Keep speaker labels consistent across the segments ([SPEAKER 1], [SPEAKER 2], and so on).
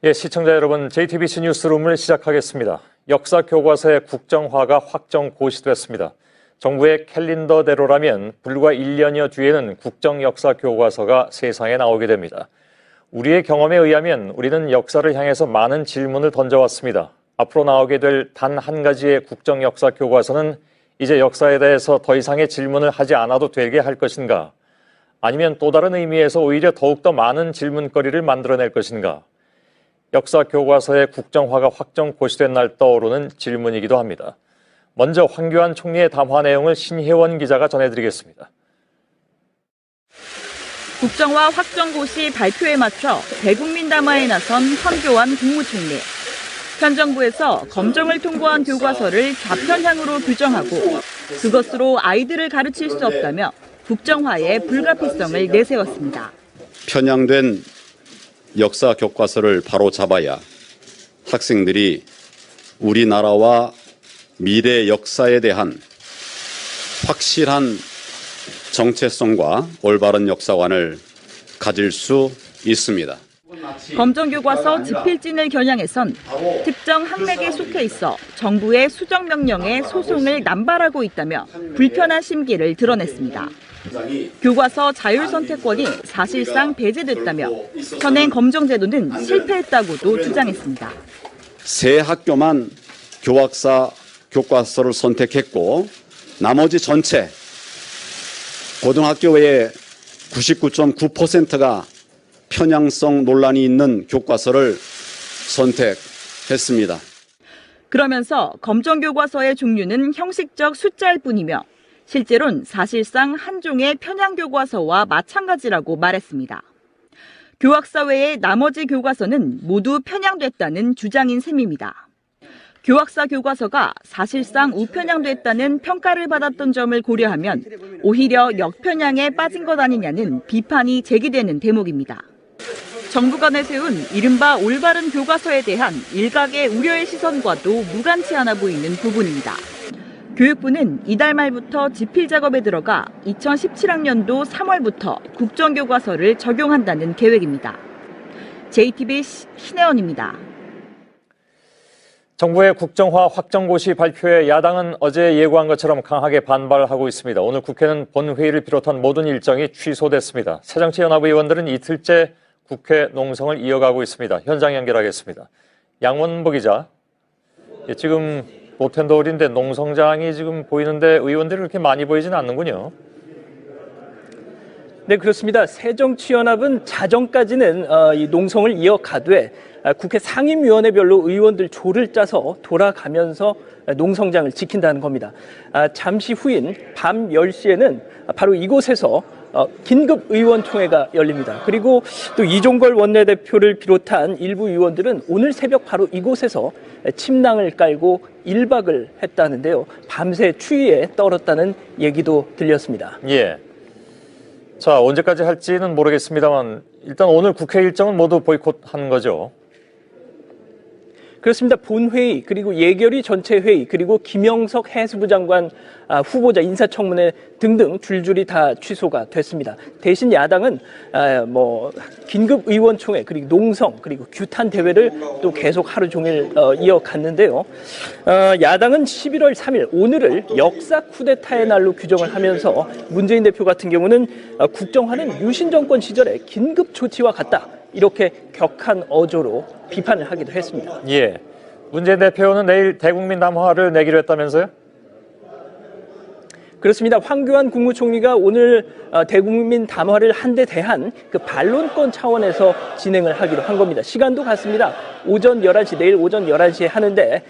[SPEAKER 1] 예, 시청자 여러분, JTBC 뉴스룸을 시작하겠습니다. 역사 교과서의 국정화가 확정 고시됐습니다. 정부의 캘린더대로라면 불과 1년여 뒤에는 국정 역사 교과서가 세상에 나오게 됩니다. 우리의 경험에 의하면 우리는 역사를 향해서 많은 질문을 던져왔습니다. 앞으로 나오게 될 단 한 가지의 국정 역사 교과서는 이제 역사에 대해서 더 이상의 질문을 하지 않아도 되게 할 것인가? 아니면 또 다른 의미에서 오히려 더욱더 많은 질문거리를 만들어낼 것인가? 역사 교과서의 국정화가 확정 고시된 날 떠오르는 질문이기도 합니다. 먼저 황교안 총리의 담화 내용을 신혜원 기자가 전해드리겠습니다.
[SPEAKER 2] 국정화 확정 고시 발표에 맞춰 대국민 담화에 나선 황교안 국무총리. 현 정부에서 검정을 통과한 교과서를 좌편향으로 규정하고 그것으로 아이들을 가르칠 수 없다며 국정화의 불가피성을 내세웠습니다.
[SPEAKER 3] 편향된 역사 교과서를 바로 잡아야 학생들이 우리나라와 미래 역사에 대한 확실한 정체성과 올바른 역사관을 가질 수 있습니다.
[SPEAKER 2] 검정교과서 집필진을 겨냥해선 특정 학맥에 속해 있어 정부의 수정명령에 소송을 남발하고 있다며 불편한 심기를 드러냈습니다. 교과서 자율선택권이 사실상 배제됐다며 현행 검정제도는 실패했다고도 주장했습니다.
[SPEAKER 3] 세 학교만 교과서를 선택했고 나머지 전체 고등학교 외에 99.9%가 편향성 논란이 있는 교과서를 선택했습니다.
[SPEAKER 2] 그러면서 검정교과서의 종류는 형식적 숫자일 뿐이며 실제로는 사실상 한 종의 편향교과서와 마찬가지라고 말했습니다. 교학사 외의 나머지 교과서는 모두 편향됐다는 주장인 셈입니다. 교학사 교과서가 사실상 우편향됐다는 평가를 받았던 점을 고려하면 오히려 역편향에 빠진 것 아니냐는 비판이 제기되는 대목입니다. 정부가 내세운 이른바 올바른 교과서에 대한 일각의 우려의 시선과도 무관치 않아 보이는 부분입니다. 교육부는 이달 말부터 집필 작업에 들어가 2017학년도 3월부터 국정교과서를 적용한다는 계획입니다. JTBC 신혜원입니다.
[SPEAKER 1] 정부의 국정화 확정고시 발표에 야당은 어제 예고한 것처럼 강하게 반발하고 있습니다. 오늘 국회는 본회의를 비롯한 모든 일정이 취소됐습니다. 새정치연합 의원들은 이틀째 국회 농성을 이어가고 있습니다. 현장 연결하겠습니다. 양원보 기자, 지금 보텐더울인데 농성장이 지금 보이는데 의원들이 그렇게 많이 보이지는 않는군요.
[SPEAKER 4] 네, 그렇습니다. 새정치연합은 자정까지는 이 농성을 이어가되 국회 상임위원회별로 의원들 조를 짜서 돌아가면서 농성장을 지킨다는 겁니다. 잠시 후인 밤 10시에는 바로 이곳에서 긴급 의원총회가 열립니다. 그리고 또 이종걸 원내대표를 비롯한 일부 의원들은 오늘 새벽 바로 이곳에서 침낭을 깔고 1박을 했다는데요. 밤새 추위에 떨었다는 얘기도 들렸습니다.
[SPEAKER 1] 예. 자, 언제까지 할지는 모르겠습니다만 일단 오늘 국회 일정은 모두 보이콧한 거죠.
[SPEAKER 4] 그렇습니다. 본회의 그리고 예결위 전체 회의 그리고 김영석 해수부 장관 후보자 인사청문회 등등 줄줄이 다 취소가 됐습니다. 대신 야당은 긴급 의원총회 그리고 농성 그리고 규탄 대회를 또 계속 하루 종일 이어갔는데요. 야당은 11월 3일 오늘을 역사 쿠데타의 날로 규정을 하면서 문재인 대표 같은 경우는 국정화는 유신 정권 시절의 긴급 조치와 같다. 이렇게 격한 어조로 비판을 하기도 했습니다.
[SPEAKER 1] 예. 문재인 대표는 내일 대국민 담화를 내기로 했다면서요?
[SPEAKER 4] 그렇습니다. 황교안 국무총리가 오늘 대국민 담화를 한 데 대한 그 반론권 차원에서 진행을 하기로 한 겁니다. 시간도 같습니다. 오전 11시, 내일 오전 11시에 하는데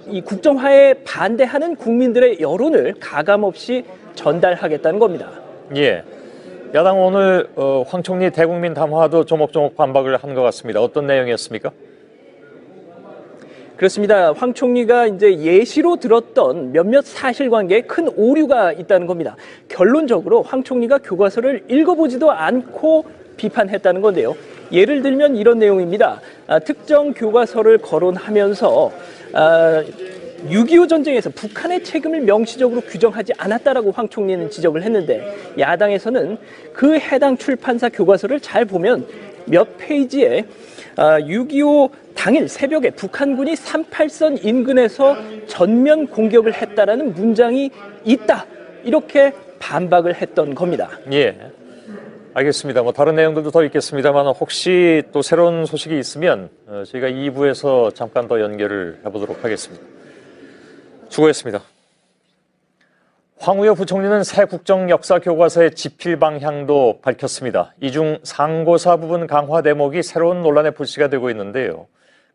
[SPEAKER 4] 이 국정화에 반대하는 국민들의 여론을 가감없이 전달하겠다는 겁니다.
[SPEAKER 1] 예. 야당 오늘 황 총리 대국민 담화도 조목조목 반박을 한 것 같습니다. 어떤 내용이었습니까?
[SPEAKER 4] 그렇습니다. 황 총리가 이제 예시로 들었던 몇몇 사실관계에 큰 오류가 있다는 겁니다. 결론적으로 황 총리가 교과서를 읽어보지도 않고 비판했다는 건데요. 예를 들면 이런 내용입니다. 특정 교과서를 거론하면서 6.25 전쟁에서 북한의 책임을 명시적으로 규정하지 않았다라고 황 총리는 지적을 했는데 야당에서는 그 해당 출판사 교과서를 잘 보면 몇 페이지에 6.25 당일 새벽에 북한군이 38선 인근에서 전면 공격을 했다라는 문장이 있다. 이렇게 반박을 했던 겁니다.
[SPEAKER 1] 예. 알겠습니다. 뭐 다른 내용들도 더 있겠습니다만 혹시 또 새로운 소식이 있으면 저희가 2부에서 잠깐 더 연결을 해보도록 하겠습니다. 수고했습니다. 황우여 부총리는 새 국정역사교과서의 집필 방향도 밝혔습니다. 이 중 상고사 부분 강화 대목이 새로운 논란의 불씨가 되고 있는데요.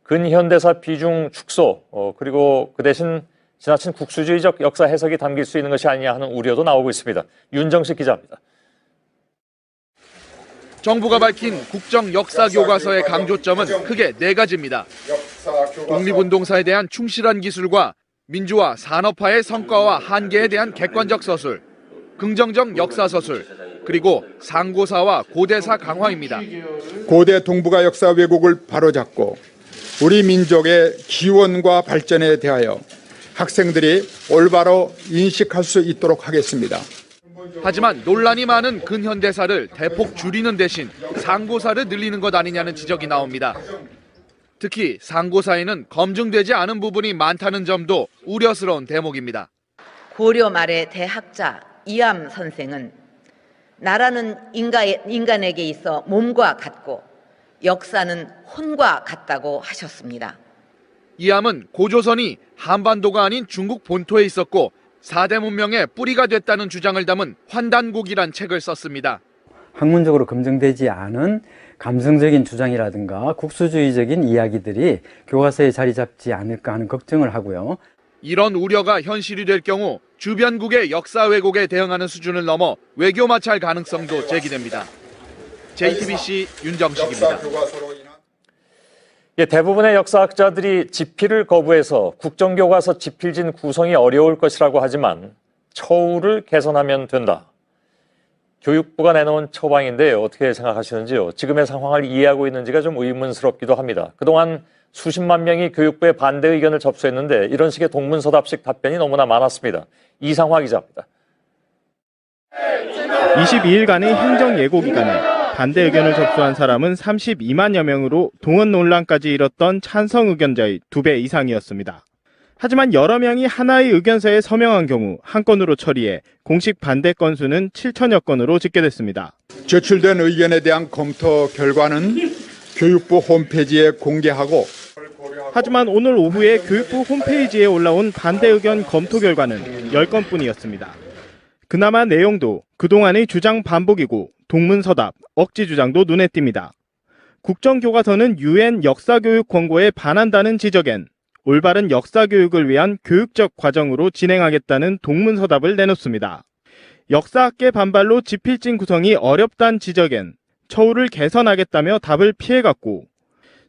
[SPEAKER 1] 근현대사 비중 축소, 그리고 그 대신 지나친 국수주의적 역사 해석이 담길 수 있는 것이 아니냐 하는 우려도 나오고 있습니다. 윤정식 기자입니다.
[SPEAKER 5] 정부가 밝힌 국정역사교과서의 강조점은 크게 4가지입니다. 독립운동사에 대한 충실한 기술과 민주화, 산업화의 성과와 한계에 대한 객관적 서술, 긍정적 역사서술, 그리고 상고사와 고대사 강화입니다.
[SPEAKER 6] 고대 동북아 역사 왜곡을 바로잡고 우리 민족의 기원과 발전에 대하여 학생들이 올바로 인식할 수 있도록 하겠습니다.
[SPEAKER 5] 하지만 논란이 많은 근현대사를 대폭 줄이는 대신 상고사를 늘리는 것 아니냐는 지적이 나옵니다. 특히 상고사에는 검증되지 않은 부분이 많다는 점도 우려스러운 대목입니다.
[SPEAKER 7] 고려 말의 대학자 이암 선생은 나라는 인간에게 있어 몸과 같고 역사는 혼과 같다고 하셨습니다.
[SPEAKER 5] 이암은 고조선이 한반도가 아닌 중국 본토에 있었고 4대 문명의 뿌리가 됐다는 주장을 담은 환단곡이란 책을 썼습니다.
[SPEAKER 8] 학문적으로 검증되지 않은 감성적인 주장이라든가 국수주의적인 이야기들이 교과서에 자리 잡지 않을까 하는 걱정을 하고요.
[SPEAKER 5] 이런 우려가 현실이 될 경우 주변국의 역사 왜곡에 대응하는 수준을 넘어 외교 마찰 가능성도 제기됩니다. JTBC 윤정식입니다.
[SPEAKER 1] 예, 대부분의 역사학자들이 집필을 거부해서 국정교과서 집필진 구성이 어려울 것이라고 하지만 처우를 개선하면 된다. 교육부가 내놓은 처방인데요. 어떻게 생각하시는지요? 지금의 상황을 이해하고 있는지가 좀 의문스럽기도 합니다. 그동안 수십만 명이 교육부의 반대 의견을 접수했는데 이런 식의 동문서답식 답변이 너무나 많았습니다. 이상화 기자입니다.
[SPEAKER 9] 22일간의 행정 예고 기간에 반대 의견을 접수한 사람은 32만여 명으로 동원 논란까지 일었던 찬성 의견자의 2배 이상이었습니다. 하지만 여러 명이 하나의 의견서에 서명한 경우 한 건으로 처리해 공식 반대 건수는 7천여 건으로 집계됐습니다.
[SPEAKER 6] 제출된 의견에 대한 검토 결과는 교육부 홈페이지에 공개하고
[SPEAKER 9] 하지만 오늘 오후에 교육부 홈페이지에 올라온 반대 의견 검토 결과는 10건뿐이었습니다. 그나마 내용도 그동안의 주장 반복이고 동문서답, 억지 주장도 눈에 띕니다. 국정교과서는 UN 역사교육 권고에 반한다는 지적엔 올바른 역사교육을 위한 교육적 과정으로 진행하겠다는 동문서답을 내놓습니다. 역사학계 반발로 집필진 구성이 어렵다는 지적엔 처우를 개선하겠다며 답을 피해갔고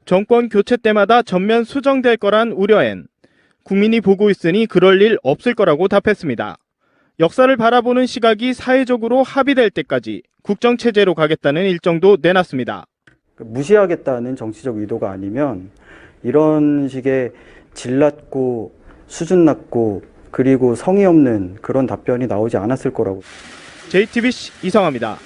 [SPEAKER 9] 정권 교체 때마다 전면 수정될 거란 우려엔 국민이 보고 있으니 그럴 일 없을 거라고 답했습니다. 역사를 바라보는 시각이 사회적으로 합의될 때까지 국정체제로 가겠다는 일정도 내놨습니다.
[SPEAKER 10] 무시하겠다는 정치적 의도가 아니면 이런 식의 질 낮고 수준 낮고 그리고 성의 없는 그런 답변이 나오지 않았을 거라고.
[SPEAKER 9] JTBC 이성화입니다.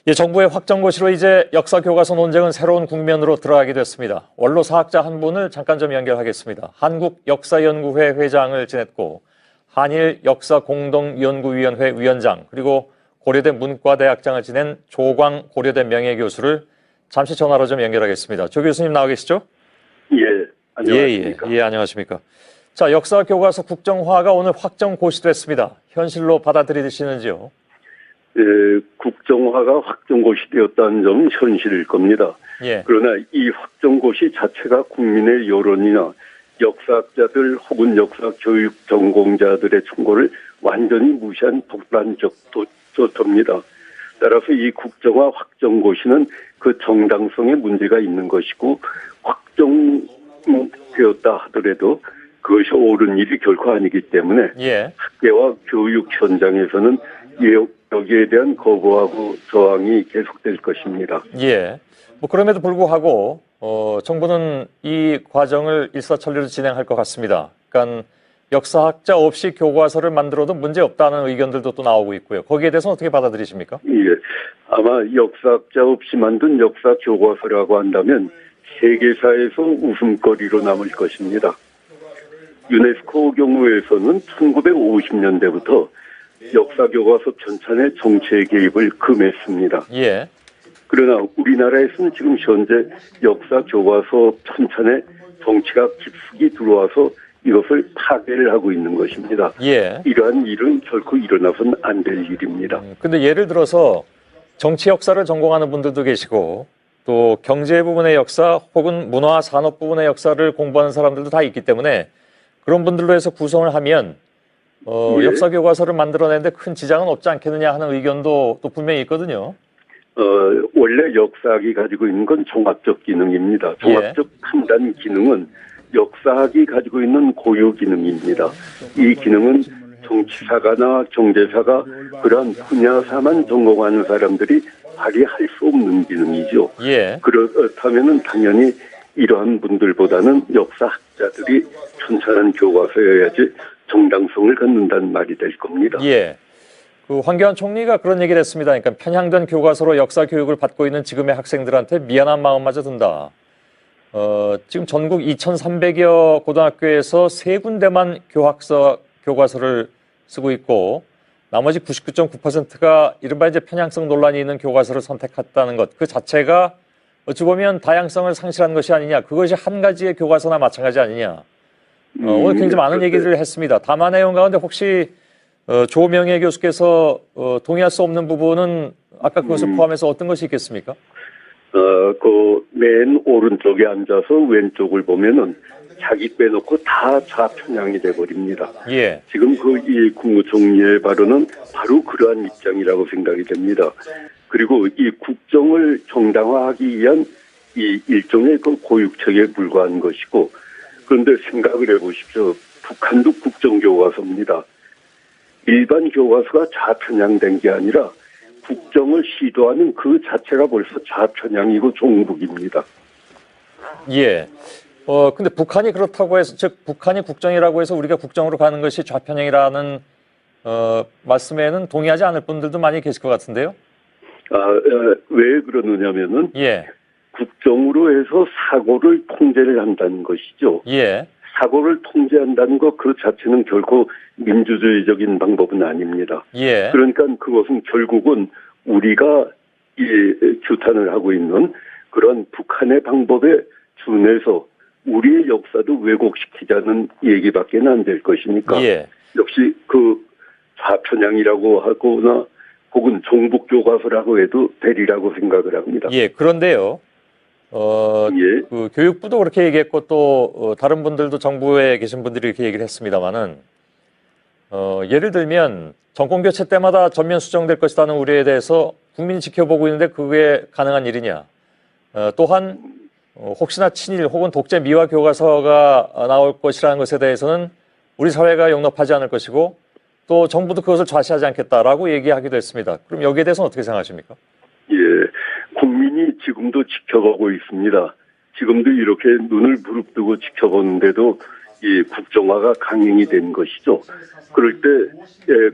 [SPEAKER 1] 예, 정부의 확정고시로 이제 역사교과서 논쟁은 새로운 국면으로 들어가게 됐습니다. 원로 사학자 한 분을 잠깐 좀 연결하겠습니다. 한국역사연구회 회장을 지냈고 한일 역사공동연구위원회 위원장 그리고 고려대 문과대학장을 지낸 조광 고려대 명예교수를 잠시 전화로 좀 연결하겠습니다. 조 교수님 나와 계시죠?
[SPEAKER 11] 예, 안녕하십니까?
[SPEAKER 1] 예, 안녕하십니까? 자, 역사교과서 국정화가 오늘 확정 고시됐습니다. 현실로 받아들이시는지요?
[SPEAKER 11] 국정화가 확정고시되었다는 점은 현실일 겁니다.
[SPEAKER 1] 예.
[SPEAKER 11] 그러나 이 확정고시 자체가 국민의 여론이나 역사학자들 혹은 역사교육 전공자들의 충고를 완전히 무시한 독단적 도입니다. 따라서 이 국정화 확정고시는 그 정당성에 문제가 있는 것이고 확정되었다 하더라도 그것이 옳은 일이 결코 아니기 때문에
[SPEAKER 1] 예.
[SPEAKER 11] 학계와 교육 현장에서는 여기에 대한 거부하고 저항이 계속될 것입니다.
[SPEAKER 1] 예. 뭐 그럼에도 불구하고 정부는 이 과정을 일사천리로 진행할 것 같습니다. 그러니까 역사학자 없이 교과서를 만들어도 문제 없다는 의견들도 또 나오고 있고요. 거기에 대해서는 어떻게 받아들이십니까?
[SPEAKER 11] 예. 아마 역사학자 없이 만든 역사 교과서라고 한다면 세계사에서 웃음거리로 남을 것입니다. 유네스코 경우에서는 1950년대부터 역사 교과서 편찬의 정치의 개입을 금했습니다.
[SPEAKER 1] 예.
[SPEAKER 11] 그러나 우리나라에서는 지금 현재 역사 교과서 편찬에 정치가 깊숙이 들어와서 이것을 파괴를 하고 있는 것입니다.
[SPEAKER 1] 예.
[SPEAKER 11] 이러한 일은 결코 일어나서는 안 될 일입니다.
[SPEAKER 1] 근데 예를 들어서 정치 역사를 전공하는 분들도 계시고 또 경제 부분의 역사 혹은 문화 산업 부분의 역사를 공부하는 사람들도 다 있기 때문에 그런 분들로 해서 구성을 하면
[SPEAKER 11] 예.
[SPEAKER 1] 역사 교과서를 만들어내는데 큰 지장은 없지 않겠느냐 하는 의견도 또 분명히 있거든요.
[SPEAKER 11] 원래 역사학이 가지고 있는 건 종합적 기능입니다. 종합적 판단 기능은 역사학이 가지고 있는 고유 기능입니다. 이 기능은 정치사가나 경제사가 그러한 분야사만 전공하는 사람들이 발휘할 수 없는 기능이죠.
[SPEAKER 1] 예.
[SPEAKER 11] 그렇다면은 당연히 이러한 분들보다는 역사학자들이 편찬한 교과서여야지 정당성을 갖는다는 말이 될 겁니다.
[SPEAKER 1] 예. 그 황교안 총리가 그런 얘기를 했습니다. 그러니까 편향된 교과서로 역사 교육을 받고 있는 지금의 학생들한테 미안한 마음마저 든다. 지금 전국 2,300여 고등학교에서 3군데만 교과서를 쓰고 있고 나머지 99.9%가 이른바 이제 편향성 논란이 있는 교과서를 선택했다는 것. 그 자체가 어찌 보면 다양성을 상실한 것이 아니냐. 그것이 한 가지의 교과서나 마찬가지 아니냐. 오늘 굉장히 많은 얘기들을 했습니다. 다만 내용 가운데 혹시 조명혜 교수께서 동의할 수 없는 부분은 아까 그것을 포함해서 어떤 것이 있겠습니까?
[SPEAKER 11] 그 맨 오른쪽에 앉아서 왼쪽을 보면은 자기 빼놓고 다 좌편향이 돼버립니다.
[SPEAKER 1] 예.
[SPEAKER 11] 지금 이 국무총리의 발언은 바로 그러한 입장이라고 생각이 됩니다. 그리고 이 국정을 정당화하기 위한 이 일종의 그 고육책에 불과한 것이고, 그런데 생각을 해보십시오. 북한도 국정교과서입니다. 일반 교과서가 좌편향된 게 아니라 국정을 시도하는 그 자체가 벌써 좌편향이고 종북입니다.
[SPEAKER 1] 예. 근데 북한이 그렇다고 해서, 즉, 북한이 국정이라고 해서 우리가 국정으로 가는 것이 좌편향이라는, 말씀에는 동의하지 않을 분들도 많이 계실 것 같은데요?
[SPEAKER 11] 왜 그러느냐면은,
[SPEAKER 1] 예.
[SPEAKER 11] 국정으로 해서 사고를 통제를 한다는 것이죠.
[SPEAKER 1] 예.
[SPEAKER 11] 사고를 통제한다는 것 그 자체는 결코 민주주의적인 방법은 아닙니다.
[SPEAKER 1] 예.
[SPEAKER 11] 그러니까 그것은 결국은 우리가 규탄을 하고 있는 그런 북한의 방법에 준해서 우리의 역사도 왜곡시키자는 얘기밖에 안 될 것이니까
[SPEAKER 1] 예.
[SPEAKER 11] 역시 그 좌편향이라고 하거나 혹은 종북 교과서라고 해도 되리라고 생각을 합니다.
[SPEAKER 1] 예. 그런데요.
[SPEAKER 11] 예.
[SPEAKER 1] 그 교육부도 그렇게 얘기했고 또 다른 분들도 정부에 계신 분들이 이렇게 얘기를 했습니다만은 예를 들면 정권 교체 때마다 전면 수정될 것이라는 우려에 대해서 국민이 지켜보고 있는데 그게 가능한 일이냐. 또한 혹시나 친일 혹은 독재 미화 교과서가 나올 것이라는 것에 대해서는 우리 사회가 용납하지 않을 것이고 또 정부도 그것을 좌시하지 않겠다라고 얘기하기도 했습니다. 그럼 여기에 대해서는 어떻게 생각하십니까?
[SPEAKER 11] 예, 국민이 지금도 지켜보고 있습니다. 지금도 이렇게 눈을 부릅뜨고 지켜보는데도 이 국정화가 강행이 된 것이죠. 그럴 때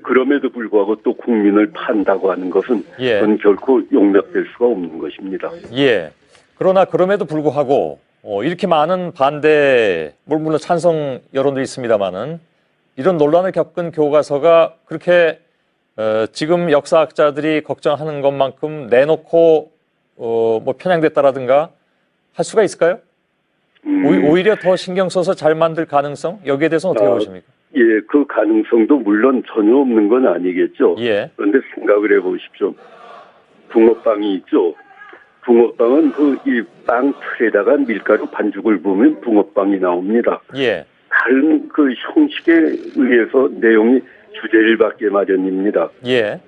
[SPEAKER 11] 그럼에도 불구하고 또 국민을 판다고 하는 것은 그건 결코 용납될 수가 없는 것입니다.
[SPEAKER 1] 예. 그러나 그럼에도 불구하고 이렇게 많은 반대, 물론 찬성 여론도 있습니다만은 이런 논란을 겪은 교과서가 그렇게 지금 역사학자들이 걱정하는 것만큼 내놓고 뭐 편향됐다라든가 할 수가 있을까요? 오히려 더 신경 써서 잘 만들 가능성? 여기에 대해서는 어떻게 보십니까?
[SPEAKER 11] 예, 그 가능성도 물론 전혀 없는 건 아니겠죠.
[SPEAKER 1] 예.
[SPEAKER 11] 그런데 생각을 해보십시오. 붕어빵이 있죠. 붕어빵은 이 빵 틀에다가 밀가루 반죽을 부으면 붕어빵이 나옵니다.
[SPEAKER 1] 예.
[SPEAKER 11] 다른 그 형식에 의해서 내용이 주제를 받게 마련입니다.
[SPEAKER 1] 예.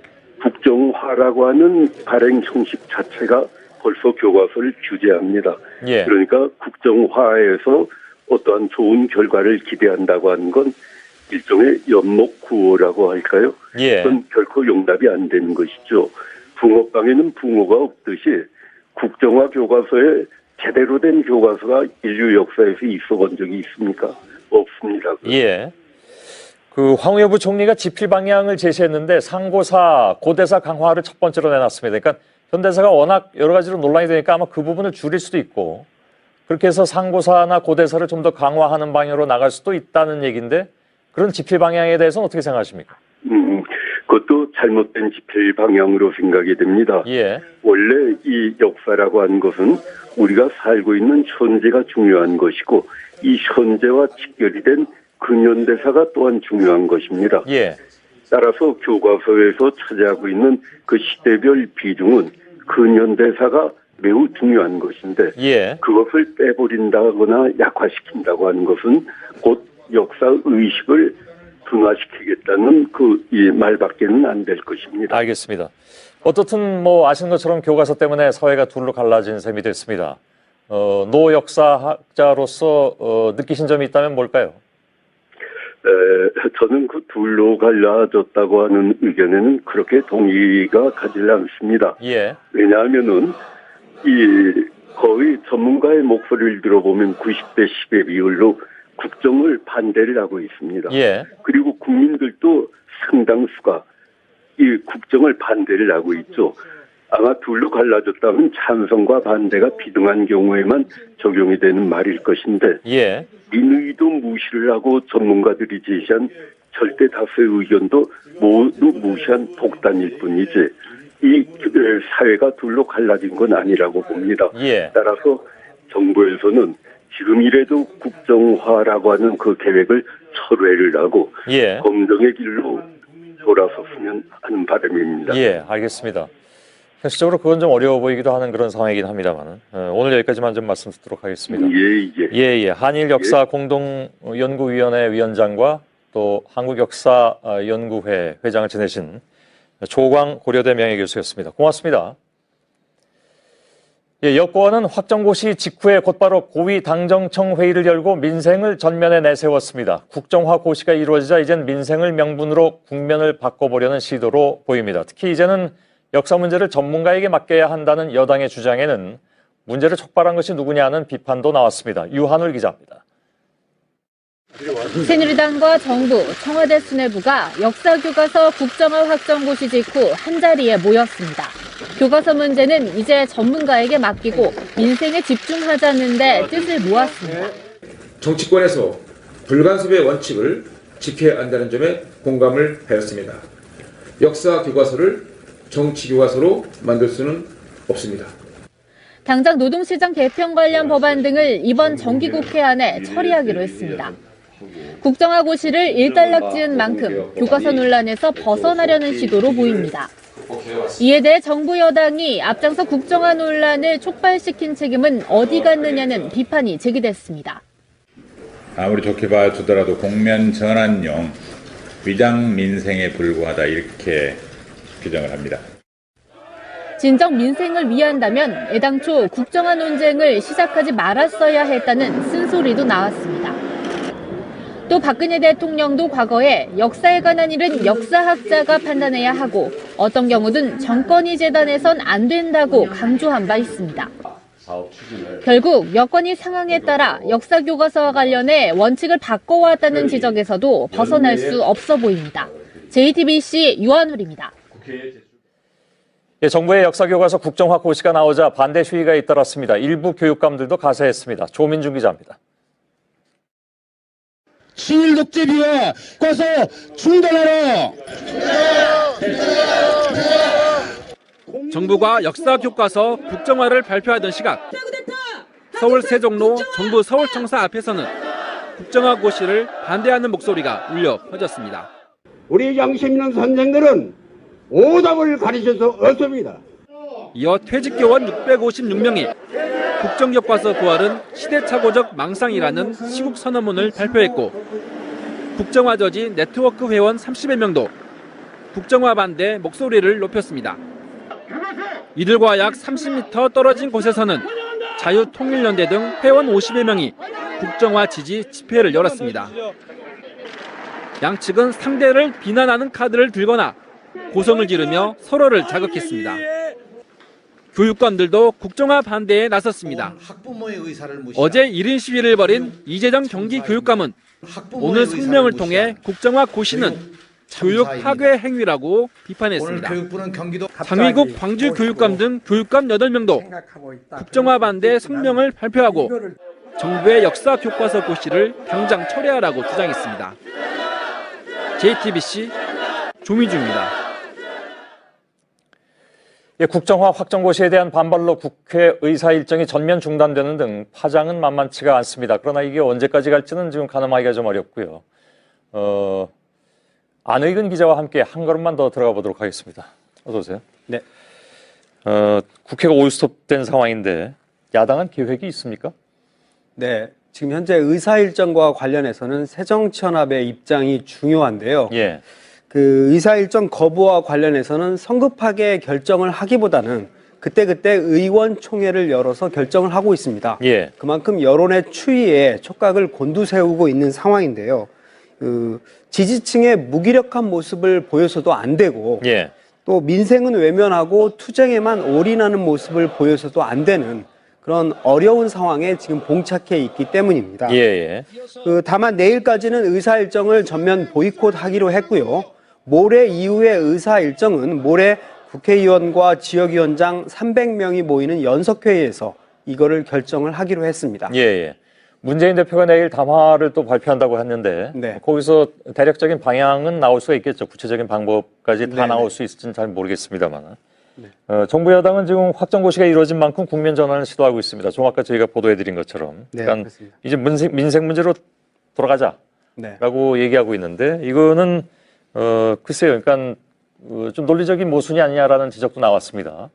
[SPEAKER 11] 국정화라고 하는 발행 형식 자체가 벌써 교과서를 규제합니다.
[SPEAKER 1] 예.
[SPEAKER 11] 그러니까 국정화에서 어떠한 좋은 결과를 기대한다고 하는 건 일종의 연목구호라고 할까요?
[SPEAKER 1] 예.
[SPEAKER 11] 그건 결코 용납이 안 되는 것이죠. 붕어빵에는 붕어가 없듯이 국정화 교과서에 제대로 된 교과서가 인류 역사에서 있어 본 적이 있습니까? 없습니다.
[SPEAKER 1] 예. 그 황우여 부총리가 집필 방향을 제시했는데 상고사, 고대사 강화를 첫 번째로 내놨습니다. 그러니까 현대사가 워낙 여러 가지로 논란이 되니까 아마 그 부분을 줄일 수도 있고 그렇게 해서 상고사나 고대사를 좀 더 강화하는 방향으로 나갈 수도 있다는 얘기인데 그런 집필 방향에 대해서는 어떻게 생각하십니까?
[SPEAKER 11] 그것도 잘못된 집필 방향으로 생각이 됩니다.
[SPEAKER 1] 예.
[SPEAKER 11] 원래 이 역사라고 하는 것은 우리가 살고 있는 현재가 중요한 것이고 이 현재와 직결이 된 근현대사가 또한 중요한 것입니다.
[SPEAKER 1] 예.
[SPEAKER 11] 따라서 교과서에서 차지하고 있는 그 시대별 비중은 근현대사가 매우 중요한 것인데
[SPEAKER 1] 예.
[SPEAKER 11] 그것을 빼버린다거나 약화시킨다고 하는 것은 곧 역사 의식을 둔화시키겠다는 이 말밖에는 안 될 것입니다.
[SPEAKER 1] 알겠습니다. 어떻든 뭐 아시는 것처럼 교과서 때문에 사회가 둘로 갈라진 셈이 됐습니다. 노 역사학자로서 느끼신 점이 있다면 뭘까요?
[SPEAKER 11] 저는 그 둘로 갈라졌다고 하는 의견에는 그렇게 동의가 가지 않습니다.
[SPEAKER 1] 예.
[SPEAKER 11] 왜냐하면은 거의 전문가의 목소리를 들어보면 90대 10의 비율로 국정을 반대를 하고 있습니다.
[SPEAKER 1] 예.
[SPEAKER 11] 그리고 국민들도 상당수가 이 국정을 반대를 하고 있죠. 아마 둘로 갈라졌다면 찬성과 반대가 비등한 경우에만 적용이 되는 말일 것인데
[SPEAKER 1] 예.
[SPEAKER 11] 민의도 무시를 하고 전문가들이 제시한 절대 다수의 의견도 모두 무시한 독단일 뿐이지 이 사회가 둘로 갈라진 건 아니라고 봅니다.
[SPEAKER 1] 예.
[SPEAKER 11] 따라서 정부에서는 지금이라도 국정화라고 하는 그 계획을 철회를 하고
[SPEAKER 1] 예.
[SPEAKER 11] 검정의 길로 돌아섰으면 하는 바람입니다.
[SPEAKER 1] 예, 알겠습니다. 현실적으로 그건 좀 어려워 보이기도 하는 그런 상황이긴 합니다만 오늘 여기까지만 좀 말씀 듣도록 하겠습니다. 예. 한일 역사 공동연구위원회 위원장과 또 한국역사연구회 회장을 지내신 조광 고려대 명예교수였습니다. 고맙습니다. 예, 여권은 확정고시 직후에 곧바로 고위 당정청 회의를 열고 민생을 전면에 내세웠습니다. 국정화 고시가 이루어지자 이젠 민생을 명분으로 국면을 바꿔보려는 시도로 보입니다. 특히 이제는 역사 문제를 전문가에게 맡겨야 한다는 여당의 주장에는 문제를 촉발한 것이 누구냐는 비판도 나왔습니다. 유한울 기자입니다.
[SPEAKER 12] 새누리당과 정부, 청와대 수뇌부가 역사교과서 국정화 확정고시 직후 한자리에 모였습니다. 교과서 문제는 이제 전문가에게 맡기고 민생에 집중하자는 데 뜻을 모았습니다.
[SPEAKER 13] 정치권에서 불간섭의 원칙을 지켜야 한다는 점에 공감을 하였습니다. 역사 교과서를 정치 교과서로 만들 수는 없습니다.
[SPEAKER 12] 당장 노동시장 개편 관련 법안 등을 이번 정기국회 안에 처리하기로 했습니다. 국정화 고시를 일단락 지은 만큼 교과서 논란에서 벗어나려는 시도로 보입니다. 이에 대해 정부 여당이 앞장서 국정화 논란을 촉발시킨 책임은 어디 갔느냐는 비판이 제기됐습니다.
[SPEAKER 14] 아무리 좋게 봐주더라도 공면 전환용 위장 민생에 불과하다 이렇게 규정을 합니다.
[SPEAKER 12] 진정 민생을 위한다면 애당초 국정화 논쟁을 시작하지 말았어야 했다는 쓴소리도 나왔습니다. 또 박근혜 대통령도 과거에 역사에 관한 일은 역사학자가 판단해야 하고 어떤 경우든 정권이 재단해선 안 된다고 강조한 바 있습니다. 결국 여건이 상황에 따라 역사교과서와 관련해 원칙을 바꿔왔다는 지적에서도 벗어날 수 없어 보입니다. JTBC 유한울입니다.
[SPEAKER 1] 예, 정부의 역사교과서 국정화 고시가 나오자 반대 시위가 잇따랐습니다. 일부 교육감들도 가세했습니다. 조민중 기자입니다.
[SPEAKER 15] 친일 독재 비하 과서 중단하라.
[SPEAKER 16] 정부가 역사 교과서 국정화를 발표하던 시각 서울 세종로 정부 서울청사 앞에서는 국정화 고시를 반대하는 목소리가 울려 퍼졌습니다.
[SPEAKER 15] 우리 양심 있는 선생들은 오답을 가리셔서 없습니다.
[SPEAKER 16] 이어 퇴직교원 656명이 국정교과서 부활은 시대착오적 망상이라는 시국 선언문을 발표했고 국정화 저지 네트워크 회원 30여 명도 국정화 반대 목소리를 높였습니다. 이들과 약 30m 떨어진 곳에서는 자유통일연대 등 회원 50여 명이 국정화 지지 집회를 열었습니다. 양측은 상대를 비난하는 카드를 들거나 고성을 지르며 서로를 자극했습니다. 교육감들도 국정화 반대에 나섰습니다. 어제 1인 시위를 벌인 이재정 경기교육감은 오늘 성명을 통해 국정화 고시는 교육 파괴 행위라고 비판했습니다. 장위국 광주교육감 등 교육감 8명도 국정화 반대 성명을 발표하고 정부의 역사 교과서 고시를 당장 철회하라고 주장했습니다. JTBC 조미주입니다.
[SPEAKER 1] 국정화 확정고시에 대한 반발로 국회 의사 일정이 전면 중단되는 등 파장은 만만치가 않습니다. 그러나 이게 언제까지 갈지는 지금 가늠하기가 좀 어렵고요. 안의근 기자와 함께 한 걸음만 더 들어가 보도록 하겠습니다. 어서 오세요.
[SPEAKER 17] 네.
[SPEAKER 1] 국회가 올스톱된 상황인데 야당은 계획이 있습니까?
[SPEAKER 17] 네. 지금 현재 의사 일정과 관련해서는 새정치연합의 입장이 중요한데요.
[SPEAKER 1] 예.
[SPEAKER 17] 그 의사 일정 거부와 관련해서는 성급하게 결정을 하기보다는 그때그때 의원총회를 열어서 결정을 하고 있습니다.
[SPEAKER 1] 예.
[SPEAKER 17] 그만큼 여론의 추이에 촉각을 곤두세우고 있는 상황인데요. 지지층의 무기력한 모습을 보여서도 안 되고
[SPEAKER 1] 예.
[SPEAKER 17] 또 민생은 외면하고 투쟁에만 올인하는 모습을 보여서도 안 되는 그런 어려운 상황에 지금 봉착해 있기 때문입니다.
[SPEAKER 1] 예.
[SPEAKER 17] 다만 내일까지는 의사 일정을 전면 보이콧하기로 했고요. 모레 이후의 의사 일정은 모레 국회의원과 지역위원장 300명이 모이는 연석회의에서 이거를 결정을 하기로 했습니다.
[SPEAKER 1] 예. 문재인 대표가 내일 담화를 또 발표한다고 했는데
[SPEAKER 17] 네.
[SPEAKER 1] 거기서 대략적인 방향은 나올 수가 있겠죠. 구체적인 방법까지 다
[SPEAKER 17] 네네.
[SPEAKER 1] 나올 수 있을지는 잘 모르겠습니다만. 정부 여당은 지금 확정고시가 이루어진 만큼 국면 전환을 시도하고 있습니다. 좀 아까 저희가 보도해드린 것처럼.
[SPEAKER 17] 네,
[SPEAKER 1] 그러니까
[SPEAKER 17] 그렇습니다.
[SPEAKER 1] 이제 민생 문제로 돌아가자라고
[SPEAKER 17] 네.
[SPEAKER 1] 얘기하고 있는데 이거는 글쎄요. 그러니까 좀 논리적인 모순이 아니냐라는 지적도 나왔습니다.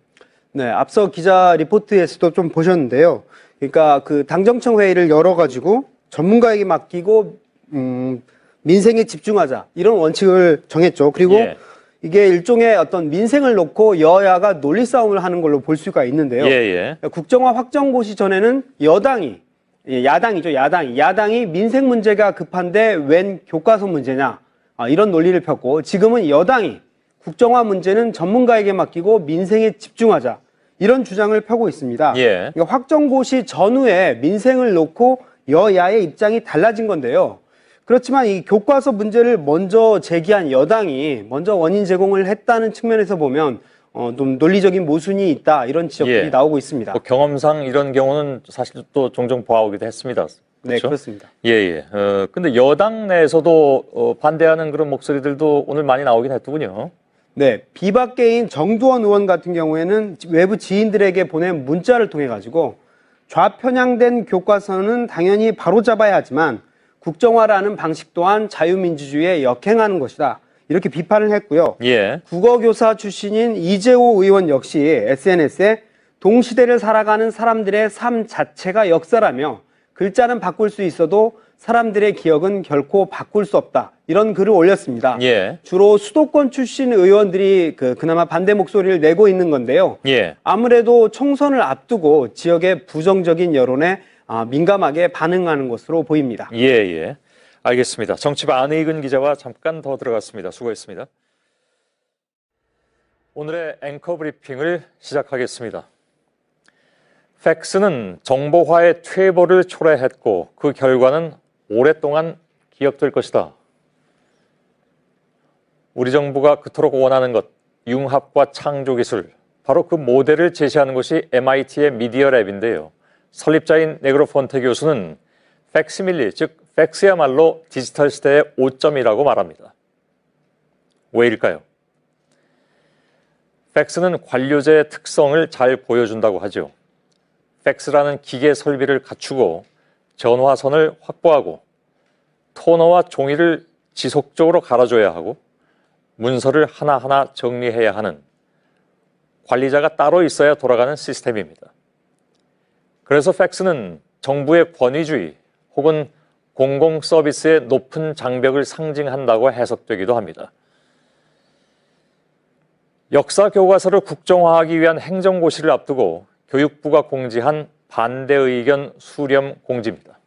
[SPEAKER 17] 네, 앞서 기자 리포트에서도 좀 보셨는데요. 그러니까 그 당정청 회의를 열어가지고 전문가에게 맡기고 민생에 집중하자 이런 원칙을 정했죠. 그리고
[SPEAKER 1] 예.
[SPEAKER 17] 이게 일종의 어떤 민생을 놓고 여야가 논리 싸움을 하는 걸로 볼 수가 있는데요.
[SPEAKER 1] 예.
[SPEAKER 17] 국정화 확정고시 전에는 야당이 민생 문제가 급한데 웬 교과서 문제냐 이런 논리를 폈고 지금은 여당이 국정화 문제는 전문가에게 맡기고 민생에 집중하자 이런 주장을 펴고 있습니다.
[SPEAKER 1] 예.
[SPEAKER 17] 그러니까 확정고시 전후에 민생을 놓고 여야의 입장이 달라진 건데요. 그렇지만 이 교과서 문제를 먼저 제기한 여당이 먼저 원인 제공을 했다는 측면에서 보면 좀 논리적인 모순이 있다 이런 지적들이 나오고 있습니다.
[SPEAKER 1] 뭐 경험상 이런 경우는 사실 또 종종 보아오기도 했습니다. 그렇죠?
[SPEAKER 17] 네, 그렇습니다.
[SPEAKER 1] 예. 근데 여당 내에서도 반대하는 그런 목소리들도 오늘 많이 나오긴 했더군요.
[SPEAKER 17] 네, 비박계인 정두원 의원 같은 경우에는 외부 지인들에게 보낸 문자를 통해 가지고 좌편향된 교과서는 당연히 바로잡아야 하지만 국정화라는 방식 또한 자유민주주의에 역행하는 것이다. 이렇게 비판을 했고요.
[SPEAKER 1] 예.
[SPEAKER 17] 국어교사 출신인 이재호 의원 역시 SNS에 동시대를 살아가는 사람들의 삶 자체가 역사라며 글자는 바꿀 수 있어도 사람들의 기억은 결코 바꿀 수 없다. 이런 글을 올렸습니다.
[SPEAKER 1] 예.
[SPEAKER 17] 주로 수도권 출신 의원들이 그나마 반대 목소리를 내고 있는 건데요.
[SPEAKER 1] 예.
[SPEAKER 17] 아무래도 총선을 앞두고 지역의 부정적인 여론에 민감하게 반응하는 것으로 보입니다.
[SPEAKER 1] 예. 알겠습니다. 정치부 안의근 기자와 잠깐 더 들어갔습니다. 수고했습니다. 오늘의 앵커 브리핑을 시작하겠습니다. 팩스는 정보화의 퇴보를 초래했고 그 결과는 오랫동안 기억될 것이다. 우리 정부가 그토록 원하는 것, 융합과 창조기술, 바로 그 모델을 제시하는 것이 MIT의 미디어 랩인데요. 설립자인 네그로폰테 교수는 팩시밀리, 즉 팩스야말로 디지털 시대의 오점이라고 말합니다. 왜일까요? 팩스는 관료제의 특성을 잘 보여준다고 하죠. 팩스라는 기계 설비를 갖추고 전화선을 확보하고 토너와 종이를 지속적으로 갈아줘야 하고 문서를 하나하나 정리해야 하는 관리자가 따로 있어야 돌아가는 시스템입니다. 그래서 팩스는 정부의 권위주의 혹은 공공 서비스의 높은 장벽을 상징한다고 해석되기도 합니다. 역사 교과서를 국정화하기 위한 행정고시를 앞두고 교육부가 공지한 반대 의견 수렴 공지입니다.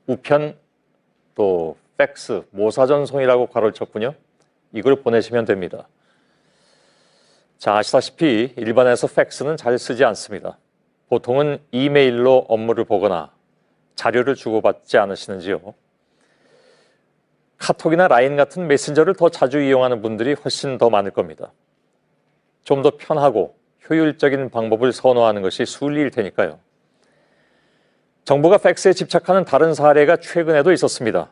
[SPEAKER 1] 우편 또 팩스, 모사전송이라고 괄호를 쳤군요. 이걸 보내시면 됩니다. 자, 아시다시피 일반에서 팩스는 잘 쓰지 않습니다. 보통은 이메일로 업무를 보거나 자료를 주고받지 않으시는지요? 카톡이나 라인 같은 메신저를 더 자주 이용하는 분들이 훨씬 더 많을 겁니다. 좀 더 편하고 효율적인 방법을 선호하는 것이 순리일 테니까요. 정부가 팩스에 집착하는 다른 사례가 최근에도 있었습니다.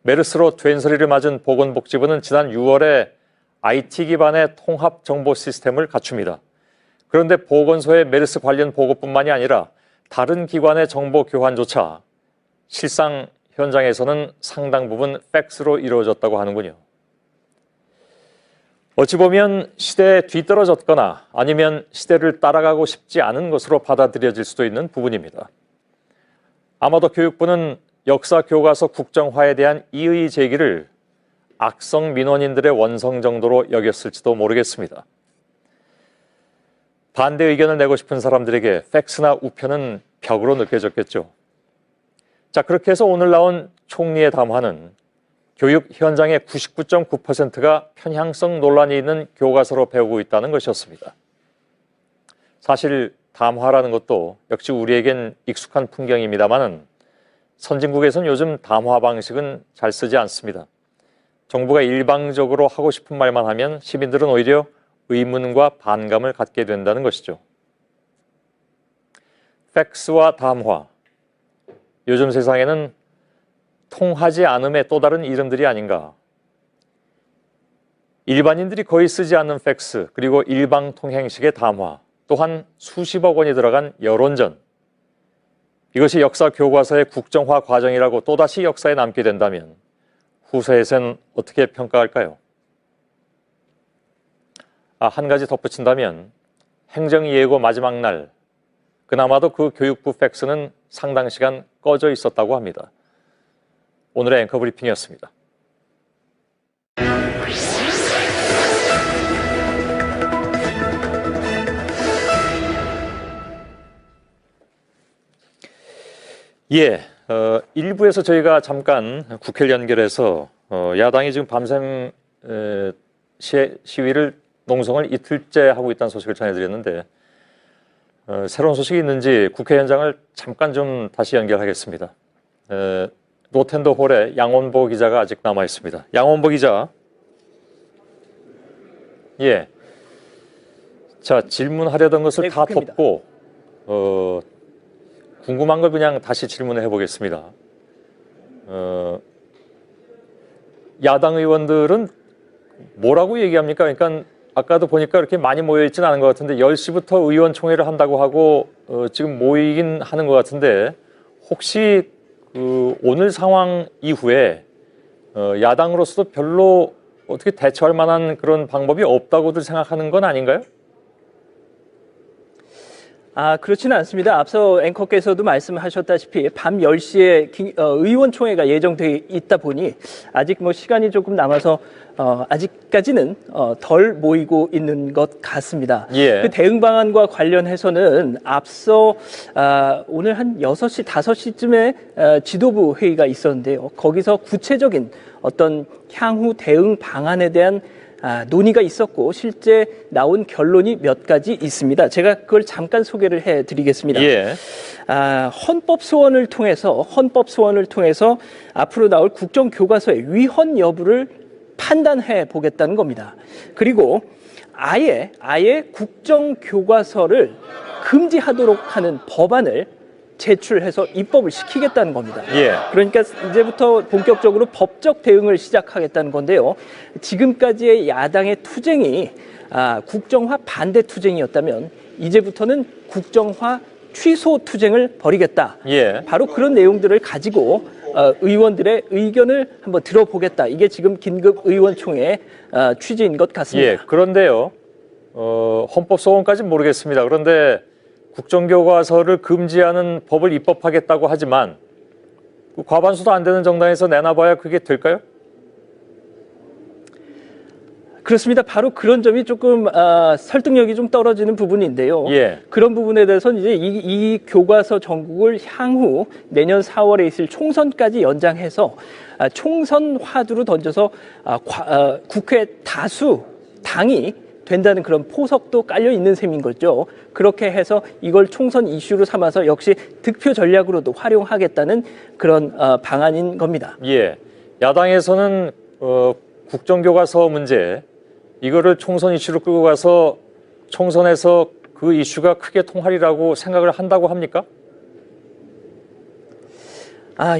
[SPEAKER 1] 메르스로 된소리를 맞은 보건복지부는 지난 6월에 IT 기반의 통합 정보 시스템을 갖춥니다. 그런데 보건소의 메르스 관련 보고뿐만이 아니라 다른 기관의 정보 교환조차 실상 현장에서는 상당 부분 팩스로 이루어졌다고 하는군요. 어찌 보면 시대에 뒤떨어졌거나 아니면 시대를 따라가고 싶지 않은 것으로 받아들여질 수도 있는 부분입니다. 아마도 교육부는 역사 교과서 국정화에 대한 이의 제기를 악성 민원인들의 원성 정도로 여겼을지도 모르겠습니다. 반대 의견을 내고 싶은 사람들에게 팩스나 우편은 벽으로 느껴졌겠죠. 자, 그렇게 해서 오늘 나온 총리의 담화는 교육 현장의 99.9%가 편향성 논란이 있는 교과서로 배우고 있다는 것이었습니다. 사실 담화라는 것도 역시 우리에겐 익숙한 풍경입니다만은 선진국에서는 요즘 담화 방식은 잘 쓰지 않습니다. 정부가 일방적으로 하고 싶은 말만 하면 시민들은 오히려 의문과 반감을 갖게 된다는 것이죠. 팩스와 담화, 요즘 세상에는 통하지 않음의 또 다른 이름들이 아닌가. 일반인들이 거의 쓰지 않는 팩스, 그리고 일방통행식의 담화, 또한 수십억 원이 들어간 여론전. 이것이 역사 교과서의 국정화 과정이라고 또다시 역사에 남게 된다면 후세에선 어떻게 평가할까요? 한 가지 덧붙인다면 행정예고 마지막 날, 그나마도 그 교육부 팩스는 상당 시간 꺼져 있었다고 합니다. 오늘의 앵커 브리핑이었습니다. 예, 1부에서 저희가 잠깐 국회를 연결해서 야당이 지금 밤샘 시위를 농성을 이틀째 하고 있다는 소식을 전해드렸는데 새로운 소식이 있는지 국회 현장을 잠깐 좀 다시 연결하겠습니다. 노텐더 홀에 양원보 기자가 아직 남아 있습니다. 양원보 기자. 예. 자, 질문하려던 것을
[SPEAKER 4] 네,
[SPEAKER 1] 다
[SPEAKER 4] 국회입니다.
[SPEAKER 1] 덮고 궁금한 걸 그냥 다시 질문을 해보겠습니다. 야당 의원들은 뭐라고 얘기합니까? 그러니까 아까도 보니까 이렇게 많이 모여있지는 않은 것 같은데 10시부터 의원총회를 한다고 하고 지금 모이긴 하는 것 같은데 혹시 오늘 상황 이후에 야당으로서도 별로 어떻게 대처할 만한 그런 방법이 없다고들 생각하는 건 아닌가요?
[SPEAKER 4] 그렇지는 않습니다. 앞서 앵커께서도 말씀하셨다시피 밤 10시에 의원총회가 예정돼 있다 보니 아직 시간이 조금 남아서 아직까지는 덜 모이고 있는 것 같습니다.
[SPEAKER 1] 예.
[SPEAKER 4] 그 대응 방안과 관련해서는 앞서 오늘 한 6시, 5시쯤에 지도부 회의가 있었는데요. 거기서 구체적인 어떤 향후 대응 방안에 대한 논의가 있었고 실제 나온 결론이 몇 가지 있습니다. 제가 그걸 잠깐 소개를 해드리겠습니다.
[SPEAKER 1] 예.
[SPEAKER 4] 헌법 소원을 통해서 앞으로 나올 국정교과서의 위헌 여부를 판단해 보겠다는 겁니다. 그리고 아예 국정교과서를 금지하도록 하는 법안을 제출해서 입법을 시키겠다는 겁니다.
[SPEAKER 1] 예.
[SPEAKER 4] 그러니까 이제부터 본격적으로 법적 대응을 시작하겠다는 건데요. 지금까지의 야당의 투쟁이 국정화 반대 투쟁이었다면 이제부터는 국정화 취소 투쟁을 벌이겠다.
[SPEAKER 1] 예.
[SPEAKER 4] 바로 그런 내용들을 가지고 의원들의 의견을 한번 들어보겠다. 이게 지금 긴급 의원총회의 취지인 것 같습니다.
[SPEAKER 1] 예. 그런데요. 헌법 소원까지는 모르겠습니다. 그런데 국정교과서를 금지하는 법을 입법하겠다고 하지만 과반수도 안 되는 정당에서 내놔봐야 그게 될까요?
[SPEAKER 4] 그렇습니다. 바로 그런 점이 조금 설득력이 좀 떨어지는 부분인데요.
[SPEAKER 1] 예.
[SPEAKER 4] 그런 부분에 대해서는 이제 이 교과서 전국을 향후 내년 4월에 있을 총선까지 연장해서 총선 화두로 던져서 국회 다수 당이 된다는 그런 포석도 깔려 있는 셈인 거죠. 그렇게 해서 이걸 총선 이슈로 삼아서 역시 득표 전략으로도 활용하겠다는 그런 방안인 겁니다.
[SPEAKER 1] 예. 야당에서는 국정교과서 문제 이거를 총선 이슈로 끌고 가서 총선에서 그 이슈가 크게 통하리라고 생각을 한다고 합니까?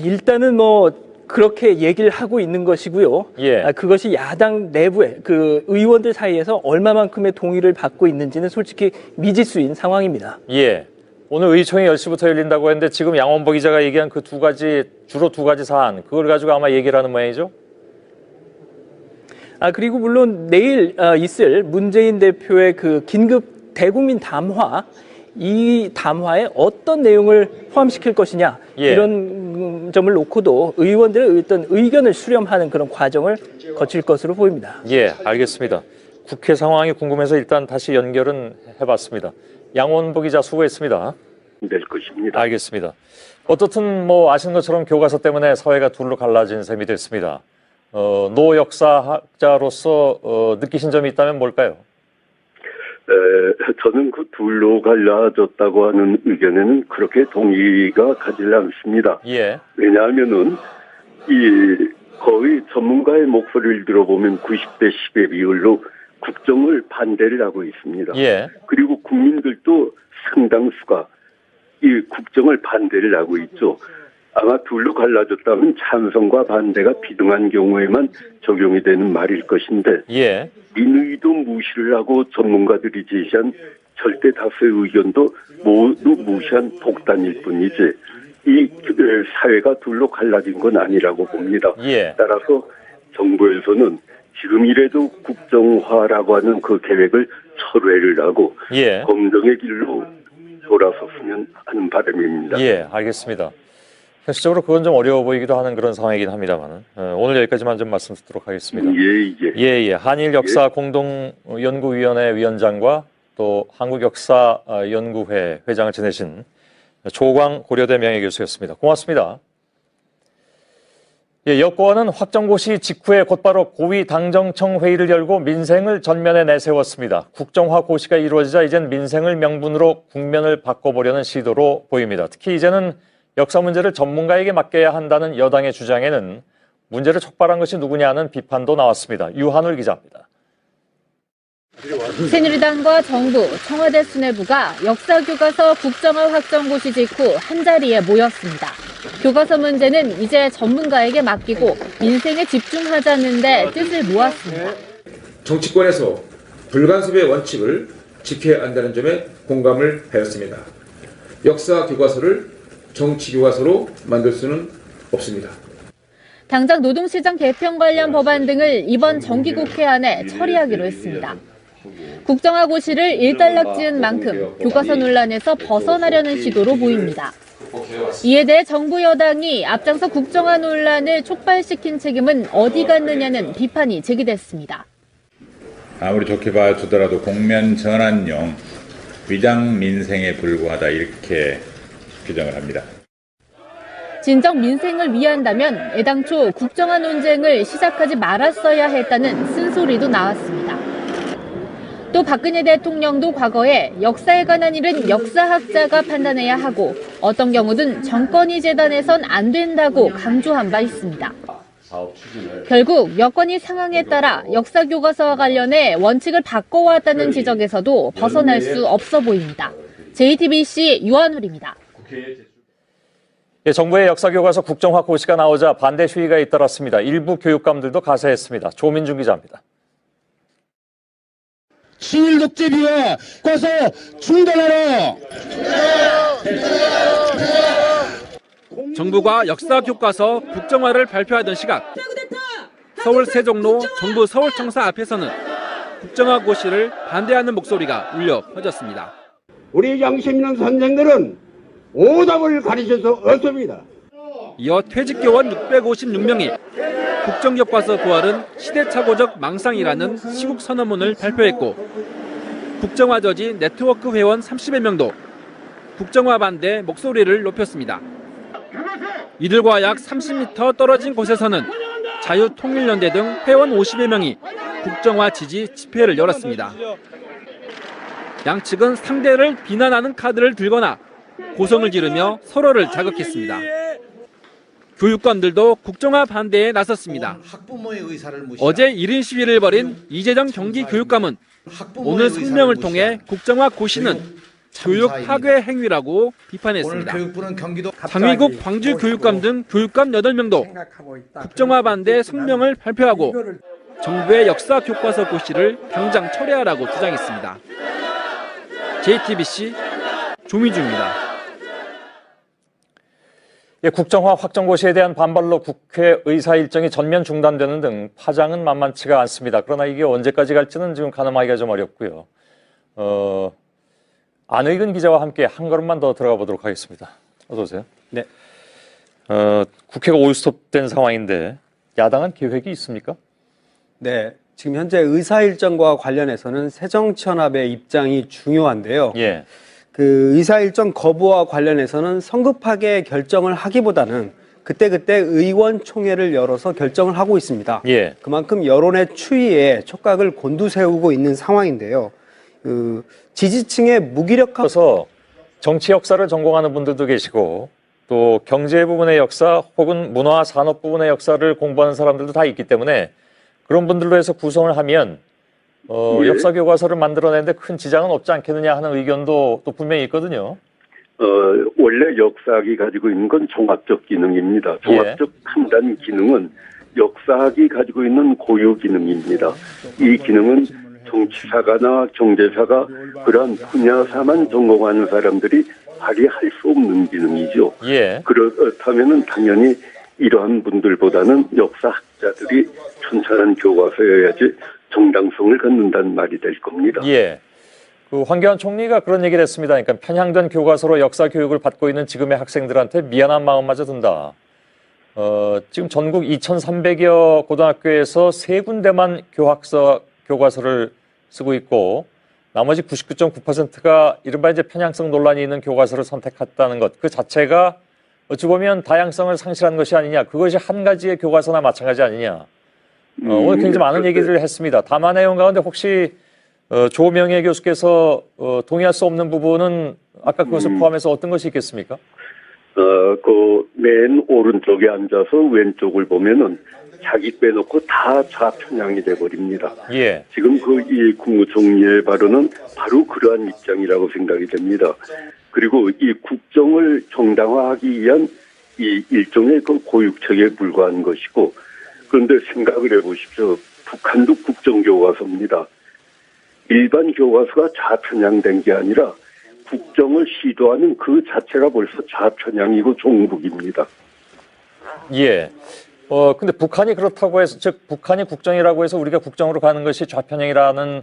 [SPEAKER 4] 일단은 그렇게 얘기를 하고 있는 것이고요.
[SPEAKER 1] 예.
[SPEAKER 4] 그것이 야당 내부에 그 의원들 사이에서 얼마만큼의 동의를 받고 있는지는 솔직히 미지수인 상황입니다.
[SPEAKER 1] 예. 오늘 의총이 10시부터 열린다고 했는데 지금 양원보 기자가 얘기한 그 주로 두 가지 사안, 그걸 가지고 아마 얘기를 하는 모양이죠?
[SPEAKER 4] 그리고 물론 내일 있을 문재인 대표의 그 긴급 대국민 담화, 이 담화에 어떤 내용을 포함시킬 것이냐, 이런 점을 놓고도 의원들의 어떤 의견을 수렴하는 그런 과정을 거칠 것으로 보입니다.
[SPEAKER 1] 예, 알겠습니다. 국회 상황이 궁금해서 일단 다시 연결은 해봤습니다. 양원보 기자 수고했습니다.
[SPEAKER 11] 될 것입니다.
[SPEAKER 1] 알겠습니다. 어떻든 아시는 것처럼 교과서 때문에 사회가 둘로 갈라진 셈이 됐습니다. 노 역사학자로서 느끼신 점이 있다면 뭘까요?
[SPEAKER 11] 저는 그 둘로 갈라졌다고 하는 의견에는 그렇게 동의가 가지 않습니다.
[SPEAKER 1] 예.
[SPEAKER 11] 왜냐하면은 거의 전문가의 목소리를 들어보면 90대 10의 비율로 국정을 반대를 하고 있습니다.
[SPEAKER 1] 예.
[SPEAKER 11] 그리고 국민들도 상당수가 이 국정을 반대를 하고 있죠. 아마 둘로 갈라졌다면 찬성과 반대가 비등한 경우에만 적용이 되는 말일 것인데
[SPEAKER 1] 예.
[SPEAKER 11] 민의도 무시를 하고 전문가들이 제시한 절대 다수의 의견도 모두 무시한 독단일 뿐이지 이 사회가 둘로 갈라진 건 아니라고 봅니다.
[SPEAKER 1] 예.
[SPEAKER 11] 따라서 정부에서는 지금이라도 국정화라고 하는 그 계획을 철회를 하고
[SPEAKER 1] 예.
[SPEAKER 11] 검증의 길로 돌아섰으면 하는 바람입니다.
[SPEAKER 1] 예, 알겠습니다. 현실적으로 그건 좀 어려워 보이기도 하는 그런 상황이긴 합니다만 오늘 여기까지만 좀 말씀 듣도록 하겠습니다. 예. 한일 역사 공동연구위원회 위원장과 또 한국역사연구회 회장을 지내신 조광 고려대 명예교수였습니다. 고맙습니다. 예, 여권은 확정고시 직후에 곧바로 고위당정청 회의를 열고 민생을 전면에 내세웠습니다. 국정화 고시가 이루어지자 이젠 민생을 명분으로 국면을 바꿔보려는 시도로 보입니다. 특히 이제는 역사 문제를 전문가에게 맡겨야 한다는 여당의 주장에는 문제를 촉발한 것이 누구냐는 비판도 나왔습니다. 유한울 기자입니다.
[SPEAKER 12] 새누리당과 정부, 청와대 수뇌부가 역사교과서 국정화 확정고시 직후 한자리에 모였습니다. 교과서 문제는 이제 전문가에게 맡기고 민생에 집중하자는 데 뜻을 모았습니다.
[SPEAKER 13] 정치권에서 불간섭의 원칙을 지켜야 한다는 점에 공감을 하였습니다. 역사 교과서를 정치 교과서로 만들 수는 없습니다.
[SPEAKER 12] 당장 노동시장 개편 관련 법안 등을 이번 정기국회 안에 처리하기로 했습니다. 국정화 고시를 일단락 지은 만큼 교과서 논란에서 벗어나려는 시도로 보입니다. 이에 대해 정부 여당이 앞장서 국정화 논란을 촉발시킨 책임은 어디 갔느냐는 비판이 제기됐습니다.
[SPEAKER 14] 아무리 좋게 봐주더라도 공면전환용 위장 민생에 불과하다 이렇게 규정을 합니다.
[SPEAKER 12] 진정 민생을 위한다면 애당초 국정화 논쟁을 시작하지 말았어야 했다는 쓴소리도 나왔습니다. 또 박근혜 대통령도 과거에 역사에 관한 일은 역사학자가 판단해야 하고 어떤 경우든 정권이 재단해선 안 된다고 강조한 바 있습니다. 결국 여건이 상황에 따라 역사교과서와 관련해 원칙을 바꿔왔다는 지적에서도 벗어날 수 없어 보입니다. JTBC 유한울입니다.
[SPEAKER 1] 예, 정부의 역사교과서 국정화 고시가 나오자 반대 시위가 잇따랐습니다. 일부 교육감들도 가세했습니다. 조민중 기자입니다.
[SPEAKER 15] 친일 독재 비하 과서 중단하라.
[SPEAKER 16] 정부가 역사교과서 국정화를 발표하던 시각 서울 세종로 정부 서울청사 앞에서는 국정화 고시를 반대하는 목소리가 울려 퍼졌습니다.
[SPEAKER 15] 우리 양심 있는 선생들은 오답을 가리셔서 없습니다.
[SPEAKER 16] 이어 퇴직교원 656명이 국정교과서 부활은 시대착오적 망상이라는 시국선언문을 발표했고 국정화 저지 네트워크 회원 30여 명도 국정화 반대 목소리를 높였습니다. 이들과 약 30m 떨어진 곳에서는 자유통일연대 등 회원 50여 명이 국정화 지지 집회를 열었습니다. 양측은 상대를 비난하는 카드를 들거나 고성을 지르며 서로를 자극했습니다. 교육감들도 국정화 반대에 나섰습니다. 어제 1인 시위를 벌인 이재정 경기교육감은 오늘 성명을 통해 국정화 고시는 교육 파괴 행위라고 비판했습니다. 장위국 광주교육감 등 교육감 8명도 국정화 반대 성명을 발표하고 정부의 역사 교과서 고시를 당장 철회하라고 주장했습니다. JTBC 조미주입니다.
[SPEAKER 1] 국정화 확정고시에 대한 반발로 국회 의사 일정이 전면 중단되는 등 파장은 만만치가 않습니다. 그러나 이게 언제까지 갈지는 지금 가늠하기가 좀 어렵고요. 안의근 기자와 함께 한 걸음만 더 들어가 보도록 하겠습니다. 어서 오세요.
[SPEAKER 17] 네.
[SPEAKER 1] 국회가 올스톱된 상황인데 야당은 계획이 있습니까?
[SPEAKER 17] 네. 지금 현재 의사 일정과 관련해서는 새정치연합의 입장이 중요한데요.
[SPEAKER 1] 예.
[SPEAKER 17] 그 의사 일정 거부와 관련해서는 성급하게 결정을 하기보다는 그때그때 의원총회를 열어서 결정을 하고 있습니다.
[SPEAKER 1] 예.
[SPEAKER 17] 그만큼 여론의 추이에 촉각을 곤두세우고 있는 상황인데요. 지지층의 무기력해서
[SPEAKER 1] 정치 역사를 전공하는 분들도 계시고 또 경제 부분의 역사 혹은 문화 산업 부분의 역사를 공부하는 사람들도 다 있기 때문에 그런 분들로 해서 구성을 하면
[SPEAKER 11] 예.
[SPEAKER 1] 역사 교과서를 만들어내는데 큰 지장은 없지 않겠느냐 하는 의견도 또 분명히 있거든요.
[SPEAKER 11] 원래 역사학이 가지고 있는 건 종합적 기능입니다. 종합적 판단 기능은 역사학이 가지고 있는 고유 기능입니다. 이 기능은 정치사가나 경제사가 그러한 분야사만 전공하는 사람들이 발휘할 수 없는 기능이죠.
[SPEAKER 1] 예.
[SPEAKER 11] 그렇다면 당연히 이러한 분들보다는 역사학자들이 천천한 교과서여야지 정당성을 갖는다는 말이 될 겁니다.
[SPEAKER 1] 예. 그 황교안 총리가 그런 얘기를 했습니다. 그러니까 편향된 교과서로 역사 교육을 받고 있는 지금의 학생들한테 미안한 마음마저 든다. 지금 전국 2,300여 고등학교에서 3군데만 교과서를 쓰고 있고 나머지 99.9%가 이른바 이제 편향성 논란이 있는 교과서를 선택했다는 것. 그 자체가 어찌 보면 다양성을 상실한 것이 아니냐. 그것이 한 가지의 교과서나 마찬가지 아니냐. 오늘 굉장히 많은 얘기들을 했습니다. 다만 내용 가운데 혹시 조명혜 교수께서 동의할 수 없는 부분은 아까 그것을 포함해서 어떤 것이 있겠습니까?
[SPEAKER 11] 그 맨 오른쪽에 앉아서 왼쪽을 보면은 자기 빼놓고 다 좌편향이 돼버립니다.
[SPEAKER 1] 예.
[SPEAKER 11] 지금 이 국무총리의 발언은 바로 그러한 입장이라고 생각이 됩니다. 그리고 이 국정을 정당화하기 위한 이 일종의 그 고육책에 불과한 것이고, 그런데 생각을 해보십시오. 북한도 국정교과서입니다. 일반 교과서가 좌편향된 게 아니라 국정을 시도하는 그 자체가 벌써 좌편향이고 종북입니다.
[SPEAKER 1] 예. 근데 북한이 그렇다고 해서, 즉, 북한이 국정이라고 해서 우리가 국정으로 가는 것이 좌편향이라는,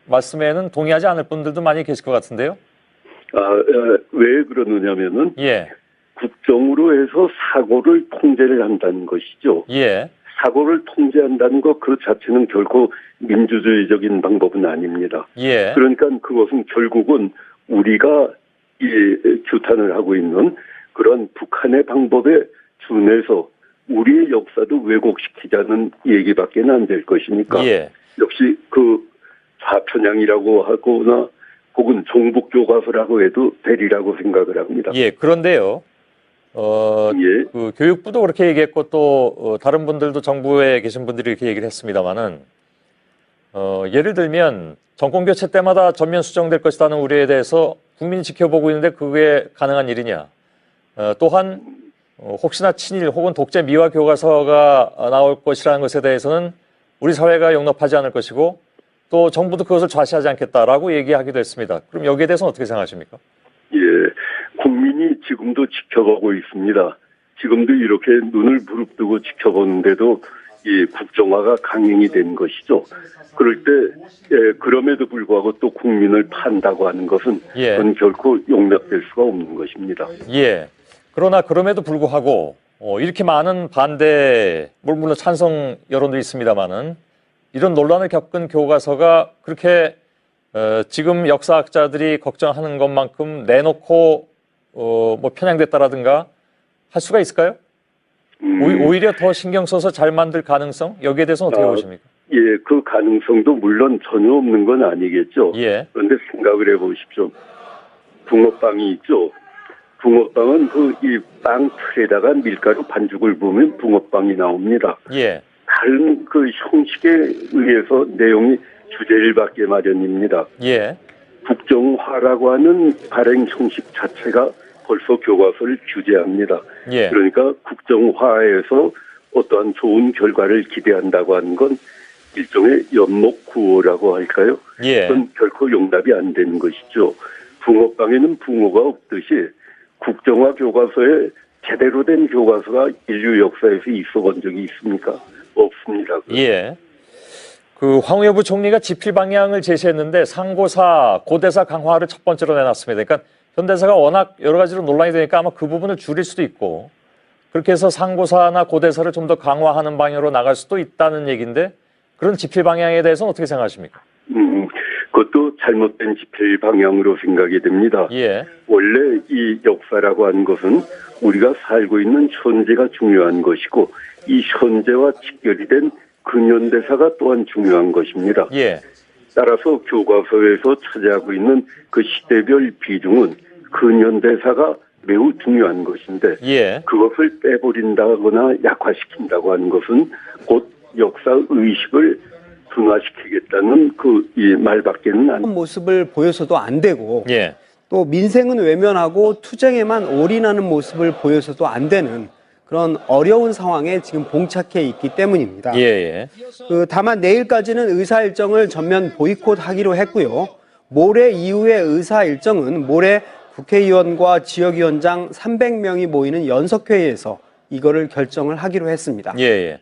[SPEAKER 1] 말씀에는 동의하지 않을 분들도 많이 계실 것 같은데요?
[SPEAKER 11] 왜 그러느냐면은,
[SPEAKER 1] 예.
[SPEAKER 11] 국정으로 해서 사고를 통제를 한다는 것이죠.
[SPEAKER 1] 예.
[SPEAKER 11] 사고를 통제한다는 것 그 자체는 결코 민주주의적인 방법은 아닙니다.
[SPEAKER 1] 예.
[SPEAKER 11] 그러니까 그것은 결국은 우리가 규탄을 하고 있는 그런 북한의 방법에 준해서 우리의 역사도 왜곡시키자는 얘기밖에 안 될 것이니까
[SPEAKER 1] 예.
[SPEAKER 11] 역시 그 좌편향이라고 하거나 혹은 종북 교과서라고 해도 되리라고 생각을 합니다.
[SPEAKER 1] 예. 그런데요.
[SPEAKER 11] 예.
[SPEAKER 1] 그 교육부도 그렇게 얘기했고 또 다른 분들도 정부에 계신 분들이 이렇게 얘기를 했습니다만은 예를 들면 정권 교체 때마다 전면 수정될 것이라는 우려에 대해서 국민이 지켜보고 있는데 그게 가능한 일이냐. 또한 혹시나 친일 혹은 독재 미화 교과서가 나올 것이라는 것에 대해서는 우리 사회가 용납하지 않을 것이고 또 정부도 그것을 좌시하지 않겠다라고 얘기하기도 했습니다. 그럼 여기에 대해서는 어떻게 생각하십니까?
[SPEAKER 11] 예, 국민이 지금도 지켜보고 있습니다. 지금도 이렇게 눈을 부릅뜨고 지켜보는데도 이 국정화가 강행이 된 것이죠. 그럴 때 그럼에도 불구하고 또 국민을 판다고 하는 것은 그건 결코 용납될 수가 없는 것입니다.
[SPEAKER 1] 예. 그러나 그럼에도 불구하고 이렇게 많은 반대, 물론 찬성 여론도 있습니다만은 이런 논란을 겪은 교과서가 그렇게 지금 역사학자들이 걱정하는 것만큼 내놓고 뭐 편향됐다라든가 할 수가 있을까요? 오히려 더 신경 써서 잘 만들 가능성? 여기에 대해서는 어떻게 보십니까?
[SPEAKER 11] 예, 그 가능성도 물론 전혀 없는 건 아니겠죠.
[SPEAKER 1] 예.
[SPEAKER 11] 그런데 생각을 해보십시오. 붕어빵이 있죠. 붕어빵은 이 빵 틀에다가 밀가루 반죽을 부으면 붕어빵이 나옵니다.
[SPEAKER 1] 예.
[SPEAKER 11] 다른 형식에 의해서 내용이 주제를 받게 마련입니다.
[SPEAKER 1] 예.
[SPEAKER 11] 국정화라고 하는 발행 형식 자체가 벌써 교과서를 규제합니다.
[SPEAKER 1] 예.
[SPEAKER 11] 그러니까 국정화에서 어떠한 좋은 결과를 기대한다고 하는 건 일종의 연목구호라고 할까요?
[SPEAKER 1] 예.
[SPEAKER 11] 그건 결코 용납이 안 되는 것이죠. 붕어빵에는 붕어가 없듯이 국정화 교과서에 제대로 된 교과서가 인류 역사에서 있어 본 적이 있습니까? 없습니다.
[SPEAKER 1] 예. 황우여 부총리가 집필 방향을 제시했는데 상고사, 고대사 강화를 첫 번째로 내놨습니다. 그러니까 현대사가 워낙 여러 가지로 논란이 되니까 아마 그 부분을 줄일 수도 있고 그렇게 해서 상고사나 고대사를 좀 더 강화하는 방향으로 나갈 수도 있다는 얘기인데 그런 집필 방향에 대해서는 어떻게 생각하십니까?
[SPEAKER 11] 그것도 잘못된 집필 방향으로 생각이 됩니다.
[SPEAKER 1] 예.
[SPEAKER 11] 원래 이 역사라고 하는 것은 우리가 살고 있는 현재가 중요한 것이고 이 현재와 직결이 된 근현대사가 또한 중요한 것입니다.
[SPEAKER 1] 예.
[SPEAKER 11] 따라서 교과서에서 차지하고 있는 그 시대별 비중은 근현대사가 매우 중요한 것인데
[SPEAKER 1] 예.
[SPEAKER 11] 그것을 빼버린다거나 약화시킨다고 하는 것은 곧 역사 의식을 둔화시키겠다는 이 말밖에는 안.
[SPEAKER 17] 모습을 보여서도 안 되고
[SPEAKER 1] 예.
[SPEAKER 17] 또 민생은 외면하고 투쟁에만 올인하는 모습을 보여서도 안 되는 그런 어려운 상황에 지금 봉착해 있기 때문입니다.
[SPEAKER 1] 예.
[SPEAKER 17] 다만 내일까지는 의사 일정을 전면 보이콧하기로 했고요. 모레 이후의 의사 일정은 모레 국회의원과 지역위원장 300명이 모이는 연석회의에서 이거를 결정을 하기로 했습니다.
[SPEAKER 1] 예.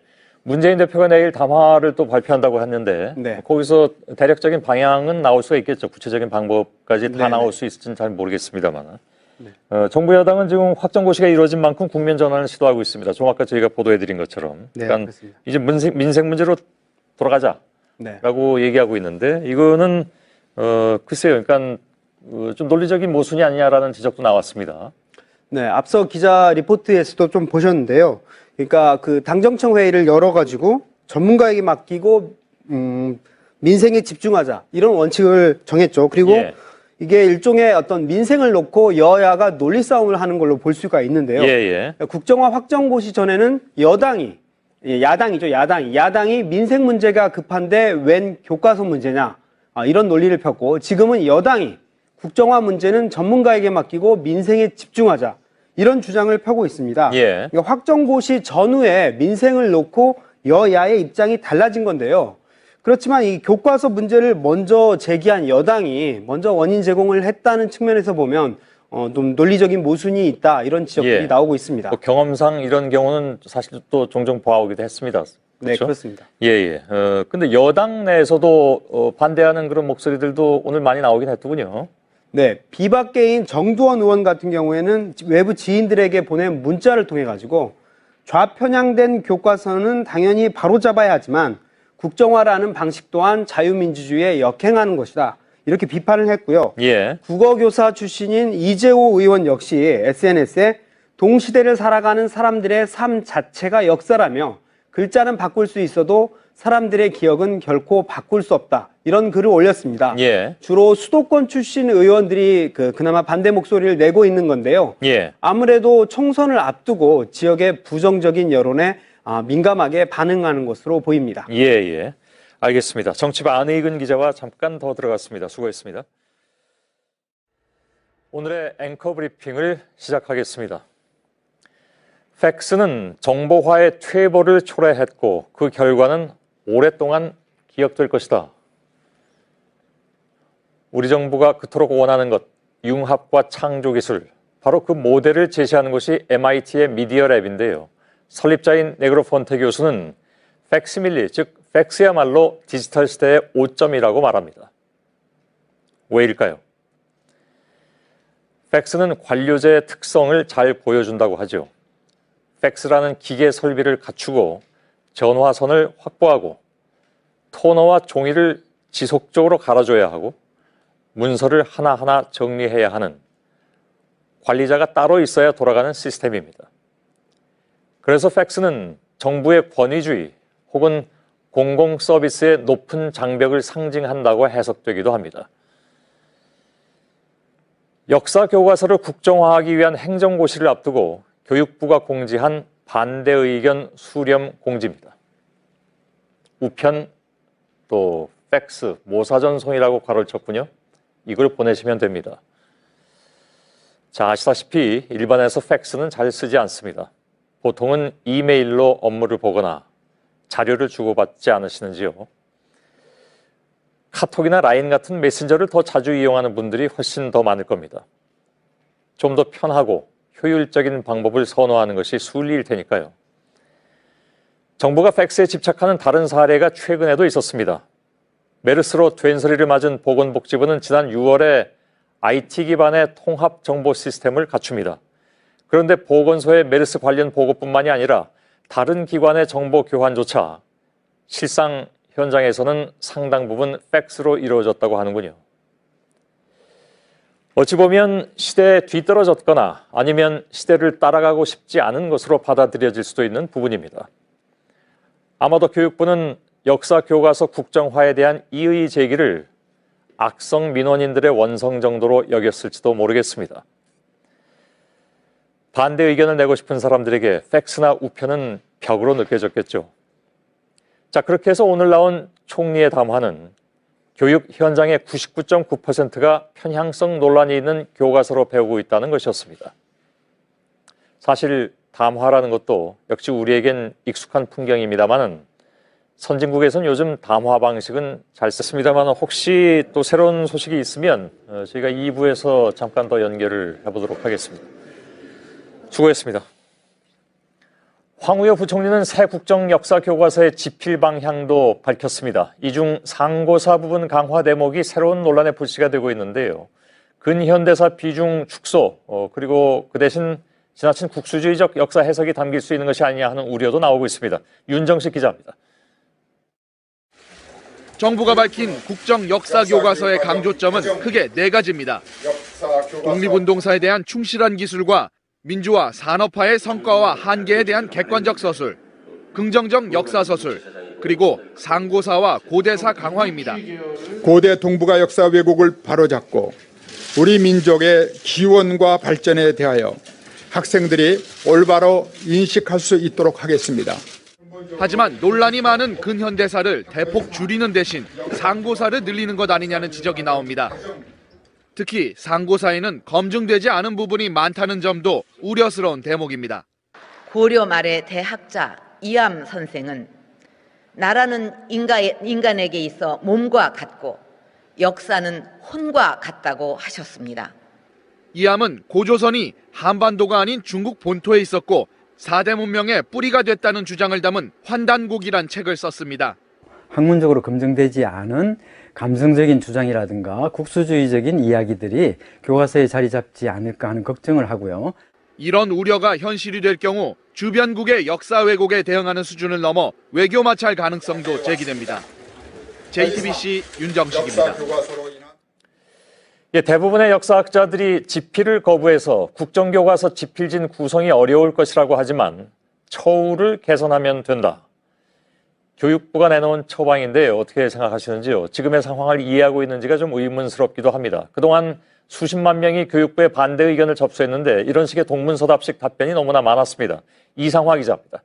[SPEAKER 1] 문재인 대표가 내일 담화를 또 발표한다고 했는데
[SPEAKER 17] 네.
[SPEAKER 1] 거기서 대략적인 방향은 나올 수가 있겠죠. 구체적인 방법까지 다
[SPEAKER 17] 네네.
[SPEAKER 1] 나올 수 있을지는 잘 모르겠습니다만. 정부 여당은 지금 확정고시가 이루어진 만큼 국면 전환을 시도하고 있습니다. 좀 아까 저희가 보도해드린 것처럼.
[SPEAKER 17] 네,
[SPEAKER 1] 그러니까
[SPEAKER 17] 그렇습니다.
[SPEAKER 1] 이제 민생 문제로 돌아가자라고 얘기하고 있는데 이거는 글쎄요. 그러니까 좀 논리적인 모순이 아니냐라는 지적도 나왔습니다.
[SPEAKER 17] 네, 앞서 기자 리포트에서도 좀 보셨는데요. 그러니까 당정청 회의를 열어가지고 전문가에게 맡기고 민생에 집중하자 이런 원칙을 정했죠. 그리고
[SPEAKER 1] 예.
[SPEAKER 17] 이게 일종의 어떤 민생을 놓고 여야가 논리 싸움을 하는 걸로 볼 수가 있는데요. 국정화 확정고시 전에는 야당이 민생 문제가 급한데 웬 교과서 문제냐 이런 논리를 폈고 지금은 여당이 국정화 문제는 전문가에게 맡기고 민생에 집중하자 이런 주장을 펴고 있습니다.
[SPEAKER 1] 예.
[SPEAKER 17] 그러니까 확정고시 전후에 민생을 놓고 여야의 입장이 달라진 건데요. 그렇지만 이 교과서 문제를 먼저 제기한 여당이 먼저 원인 제공을 했다는 측면에서 보면 좀 논리적인 모순이 있다 이런 지적들이 나오고 있습니다.
[SPEAKER 1] 또 경험상 이런 경우는 사실 또 종종 보아오기도 했습니다. 그렇죠?
[SPEAKER 17] 네, 그렇습니다.
[SPEAKER 1] 근데 여당 내에서도 반대하는 그런 목소리들도 오늘 많이 나오긴 했더군요.
[SPEAKER 17] 네, 비박계인 정두원 의원 같은 경우에는 외부 지인들에게 보낸 문자를 통해 가지고 좌편향된 교과서는 당연히 바로잡아야 하지만 국정화라는 방식 또한 자유민주주의에 역행하는 것이다. 이렇게 비판을 했고요.
[SPEAKER 1] 예.
[SPEAKER 17] 국어교사 출신인 이재호 의원 역시 SNS에 동시대를 살아가는 사람들의 삶 자체가 역사라며 글자는 바꿀 수 있어도 사람들의 기억은 결코 바꿀 수 없다. 이런 글을 올렸습니다.
[SPEAKER 1] 예.
[SPEAKER 17] 주로 수도권 출신 의원들이 그나마 반대 목소리를 내고 있는 건데요.
[SPEAKER 1] 예.
[SPEAKER 17] 아무래도 총선을 앞두고 지역의 부정적인 여론에 민감하게 반응하는 것으로 보입니다.
[SPEAKER 1] 예. 알겠습니다. 정치부 안의근 기자와 잠깐 더 들어갔습니다. 수고했습니다. 오늘의 앵커 브리핑을 시작하겠습니다. 팩스는 정보화의 퇴보를 초래했고 그 결과는 오랫동안 기억될 것이다. 우리 정부가 그토록 원하는 것, 융합과 창조기술, 바로 그 모델을 제시하는 것이 MIT의 미디어 랩인데요. 설립자인 네그로폰테 교수는 팩시밀리, 즉 팩스야말로 디지털 시대의 오점이라고 말합니다. 왜일까요? 팩스는 관료제의 특성을 잘 보여준다고 하죠. 팩스라는 기계 설비를 갖추고 전화선을 확보하고 토너와 종이를 지속적으로 갈아줘야 하고 문서를 하나하나 정리해야 하는 관리자가 따로 있어야 돌아가는 시스템입니다. 그래서 팩스는 정부의 권위주의 혹은 공공 서비스의 높은 장벽을 상징한다고 해석되기도 합니다. 역사 교과서를 국정화하기 위한 행정고시를 앞두고 교육부가 공지한 반대 의견 수렴 공지입니다. 우편 또 팩스, 모사전송이라고 괄호를 쳤군요. 이걸 보내시면 됩니다. 자, 아시다시피 일반에서 팩스는 잘 쓰지 않습니다. 보통은 이메일로 업무를 보거나 자료를 주고받지 않으시는지요? 카톡이나 라인 같은 메신저를 더 자주 이용하는 분들이 훨씬 더 많을 겁니다. 좀 더 편하고 효율적인 방법을 선호하는 것이 순리일 테니까요. 정부가 팩스에 집착하는 다른 사례가 최근에도 있었습니다. 메르스로 된소리를 맞은 보건복지부는 지난 6월에 IT 기반의 통합 정보 시스템을 갖춥니다. 그런데 보건소의 메르스 관련 보고뿐만이 아니라 다른 기관의 정보 교환조차 실상 현장에서는 상당 부분 팩스로 이루어졌다고 하는군요. 어찌 보면 시대에 뒤떨어졌거나 아니면 시대를 따라가고 싶지 않은 것으로 받아들여질 수도 있는 부분입니다. 아마도 교육부는 역사 교과서 국정화에 대한 이의 제기를 악성 민원인들의 원성 정도로 여겼을지도 모르겠습니다. 반대 의견을 내고 싶은 사람들에게 팩스나 우편은 벽으로 느껴졌겠죠. 자, 그렇게 해서 오늘 나온 총리의 담화는 교육 현장의 99.9%가 편향성 논란이 있는 교과서로 배우고 있다는 것이었습니다. 사실 담화라는 것도 역시 우리에겐 익숙한 풍경입니다만은 선진국에서는 요즘 담화 방식은 잘 썼습니다만 혹시 또 새로운 소식이 있으면 저희가 2부에서 잠깐 더 연결을 해보도록 하겠습니다. 수고했습니다. 황우여 부총리는 새 국정 역사 교과서의 집필 방향도 밝혔습니다. 이 중 상고사 부분 강화 대목이 새로운 논란의 불씨가 되고 있는데요. 근현대사 비중 축소, 그리고 그 대신 지나친 국수주의적 역사 해석이 담길 수 있는 것이 아니냐 하는 우려도 나오고 있습니다. 윤정식 기자입니다.
[SPEAKER 5] 정부가 밝힌 국정 역사 교과서의 강조점은 크게 4가지입니다. 독립운동사에 대한 충실한 기술과 민주화, 산업화의 성과와 한계에 대한 객관적 서술, 긍정적 역사 서술, 그리고 상고사와 고대사 강화입니다.
[SPEAKER 6] 고대 동북아 역사 왜곡을 바로잡고 우리 민족의 기원과 발전에 대하여 학생들이 올바로 인식할 수 있도록 하겠습니다.
[SPEAKER 5] 하지만 논란이 많은 근현대사를 대폭 줄이는 대신 상고사를 늘리는 것 아니냐는 지적이 나옵니다. 특히 상고사에는 검증되지 않은 부분이 많다는 점도 우려스러운 대목입니다.
[SPEAKER 7] 고려 말의 대학자 이암 선생은 나라는 인간에게 있어 몸과 같고 역사는 혼과 같다고 하셨습니다.
[SPEAKER 5] 이암은 고조선이 한반도가 아닌 중국 본토에 있었고 4대 문명의 뿌리가 됐다는 주장을 담은 환단곡이란 책을 썼습니다.
[SPEAKER 8] 학문적으로 검증되지 않은 감성적인 주장이라든가 국수주의적인 이야기들이 교과서에 자리 잡지 않을까 하는 걱정을 하고요.
[SPEAKER 5] 이런 우려가 현실이 될 경우 주변국의 역사 왜곡에 대응하는 수준을 넘어 외교 마찰 가능성도 제기됩니다. JTBC 윤정식입니다.
[SPEAKER 1] 대부분의 역사학자들이 집필을 거부해서 국정교과서 집필진 구성이 어려울 것이라고 하지만 처우를 개선하면 된다. 교육부가 내놓은 처방인데요. 어떻게 생각하시는지요? 지금의 상황을 이해하고 있는지가 좀 의문스럽기도 합니다. 그동안 수십만 명이 교육부의 반대 의견을 접수했는데 이런 식의 동문서답식 답변이 너무나 많았습니다. 이상화 기자입니다.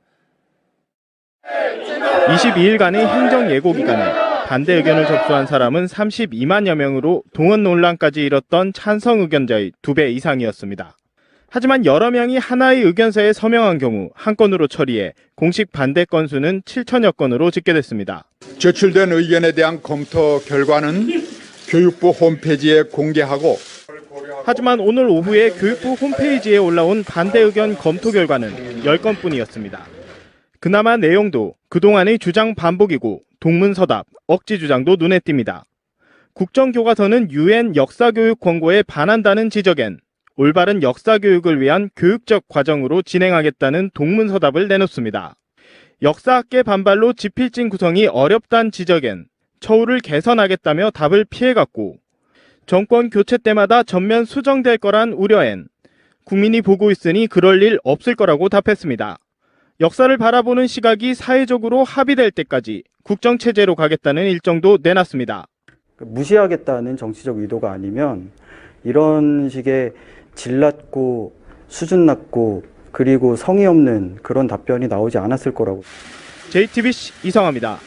[SPEAKER 9] 22일간의 행정 예고 기간에 반대 의견을 접수한 사람은 32만여 명으로 동원 논란까지 일었던 찬성 의견자의 2배 이상이었습니다. 하지만 여러 명이 하나의 의견서에 서명한 경우 한 건으로 처리해 공식 반대 건수는 7천여 건으로 집계됐습니다.
[SPEAKER 6] 제출된 의견에 대한 검토 결과는 교육부 홈페이지에 공개하고
[SPEAKER 9] 하지만 오늘 오후에 교육부 홈페이지에 올라온 반대 의견 검토 결과는 10건뿐이었습니다. 그나마 내용도 그동안의 주장 반복이고 동문서답, 억지 주장도 눈에 띕니다. 국정교과서는 UN 역사교육 권고에 반한다는 지적엔 올바른 역사교육을 위한 교육적 과정으로 진행하겠다는 동문서답을 내놓습니다. 역사학계 반발로 집필진 구성이 어렵다는 지적엔 처우를 개선하겠다며 답을 피해갔고 정권 교체 때마다 전면 수정될 거란 우려엔 국민이 보고 있으니 그럴 일 없을 거라고 답했습니다. 역사를 바라보는 시각이 사회적으로 합의될 때까지 국정체제로 가겠다는 일정도 내놨습니다.
[SPEAKER 10] 무시하겠다는 정치적 의도가 아니면 이런 식의 질 낮고 수준 낮고 그리고 성의 없는 그런 답변이 나오지 않았을 거라고.
[SPEAKER 9] JTBC 이성화입니다.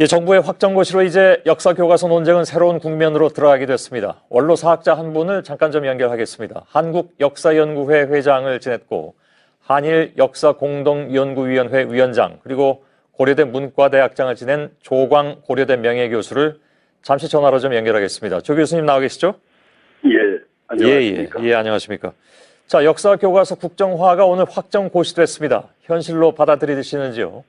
[SPEAKER 1] 예, 정부의 확정고시로 이제 역사교과서 논쟁은 새로운 국면으로 들어가게 됐습니다. 원로 사학자 한 분을 잠깐 좀 연결하겠습니다. 한국역사연구회 회장을 지냈고 한일 역사공동연구위원회 위원장 그리고 고려대 문과대학장을 지낸 조광 고려대 명예교수를 잠시 전화로 좀 연결하겠습니다. 조 교수님 나와 계시죠?
[SPEAKER 11] 예, 안녕하십니까.
[SPEAKER 1] 예, 안녕하십니까. 자, 역사교과서 국정화가 오늘 확정 고시됐습니다. 현실로 받아들이시는지요?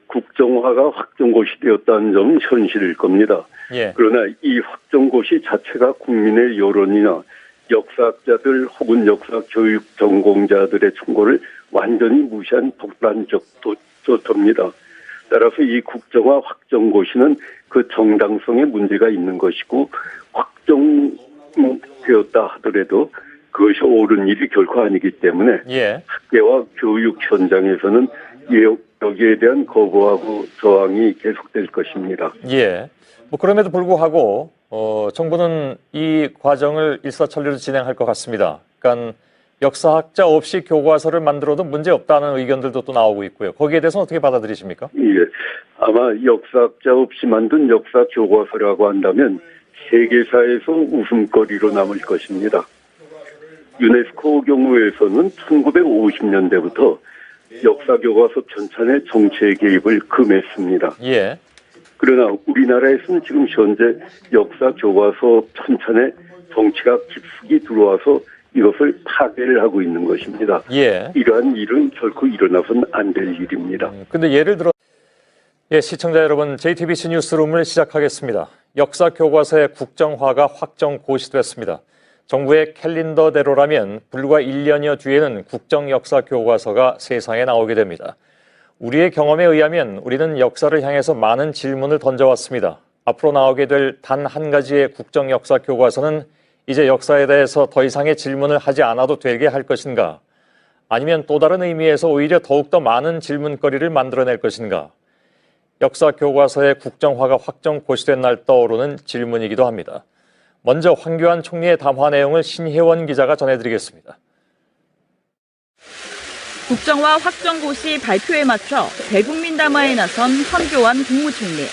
[SPEAKER 11] 국정화가 확정고시되었다는 점은 현실일 겁니다.
[SPEAKER 1] 예.
[SPEAKER 11] 그러나 이 확정고시 자체가 국민의 여론이나 역사학자들 혹은 역사 교육 전공자들의 충고를 완전히 무시한 독단적 도입니다. 따라서 이 국정화 확정고시는 그 정당성에 문제가 있는 것이고 확정되었다 하더라도 그것이 옳은 일이 결코 아니기 때문에
[SPEAKER 1] 예.
[SPEAKER 11] 학계와 교육 현장에서는 여기에 대한 거부하고 저항이 계속될 것입니다.
[SPEAKER 1] 예. 뭐 그럼에도 불구하고 정부는 이 과정을 일사천리로 진행할 것 같습니다. 그러니까 역사학자 없이 교과서를 만들어도 문제 없다는 의견들도 또 나오고 있고요. 거기에 대해서는 어떻게 받아들이십니까?
[SPEAKER 11] 예. 아마 역사학자 없이 만든 역사 교과서라고 한다면 세계사에서 웃음거리로 남을 것입니다. 유네스코 경우에서는 1950년대부터 역사 교과서 편찬의 정치의 개입을 금했습니다.
[SPEAKER 1] 예.
[SPEAKER 11] 그러나 우리나라에서는 지금 현재 역사 교과서 편찬에 정치가 깊숙이 들어와서 이것을 파괴를 하고 있는 것입니다.
[SPEAKER 1] 예.
[SPEAKER 11] 이러한 일은 결코 일어나서는 안 될 일입니다.
[SPEAKER 1] 근데 예를 들어 시청자 여러분, JTBC 뉴스룸을 시작하겠습니다. 역사 교과서의 국정화가 확정 고시됐습니다. 정부의 캘린더대로라면 불과 1년여 뒤에는 국정역사 교과서가 세상에 나오게 됩니다. 우리의 경험에 의하면 우리는 역사를 향해서 많은 질문을 던져왔습니다. 앞으로 나오게 될 단 한 가지의 국정역사 교과서는 이제 역사에 대해서 더 이상의 질문을 하지 않아도 되게 할 것인가? 아니면 또 다른 의미에서 오히려 더욱더 많은 질문거리를 만들어낼 것인가? 역사 교과서의 국정화가 확정 고시된 날 떠오르는 질문이기도 합니다. 먼저 황교안 총리의 담화 내용을 신혜원 기자가 전해드리겠습니다.
[SPEAKER 2] 국정화 확정고시 발표에 맞춰 대국민 담화에 나선 황교안 국무총리.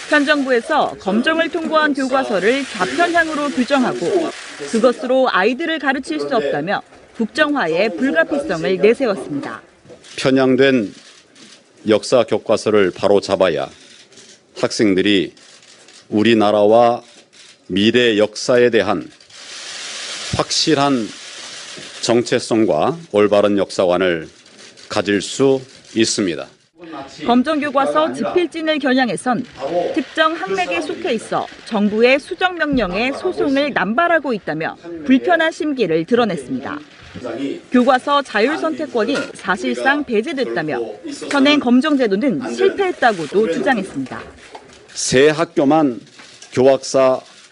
[SPEAKER 2] 현 정부에서 검정을 통과한 교과서를 좌편향으로 규정하고 그것으로 아이들을 가르칠 수 없다며 국정화의 불가피성을 내세웠습니다.
[SPEAKER 3] 편향된 역사 교과서를 바로 잡아야 학생들이 우리나라와 미래 역사에 대한 확실한 정체성과 올바른 역사관을 가질 수 있습니다.
[SPEAKER 2] 검정교과서 집필진을 겨냥해선 특정 학맥에 속해 있어 정부의 수정명령에 소송을 남발하고 있다며 불편한 심기를 드러냈습니다. 교과서 자율선택권이 사실상 배제됐다며 현행 검정제도는 실패했다고도 주장했습니다.
[SPEAKER 3] 세 학교만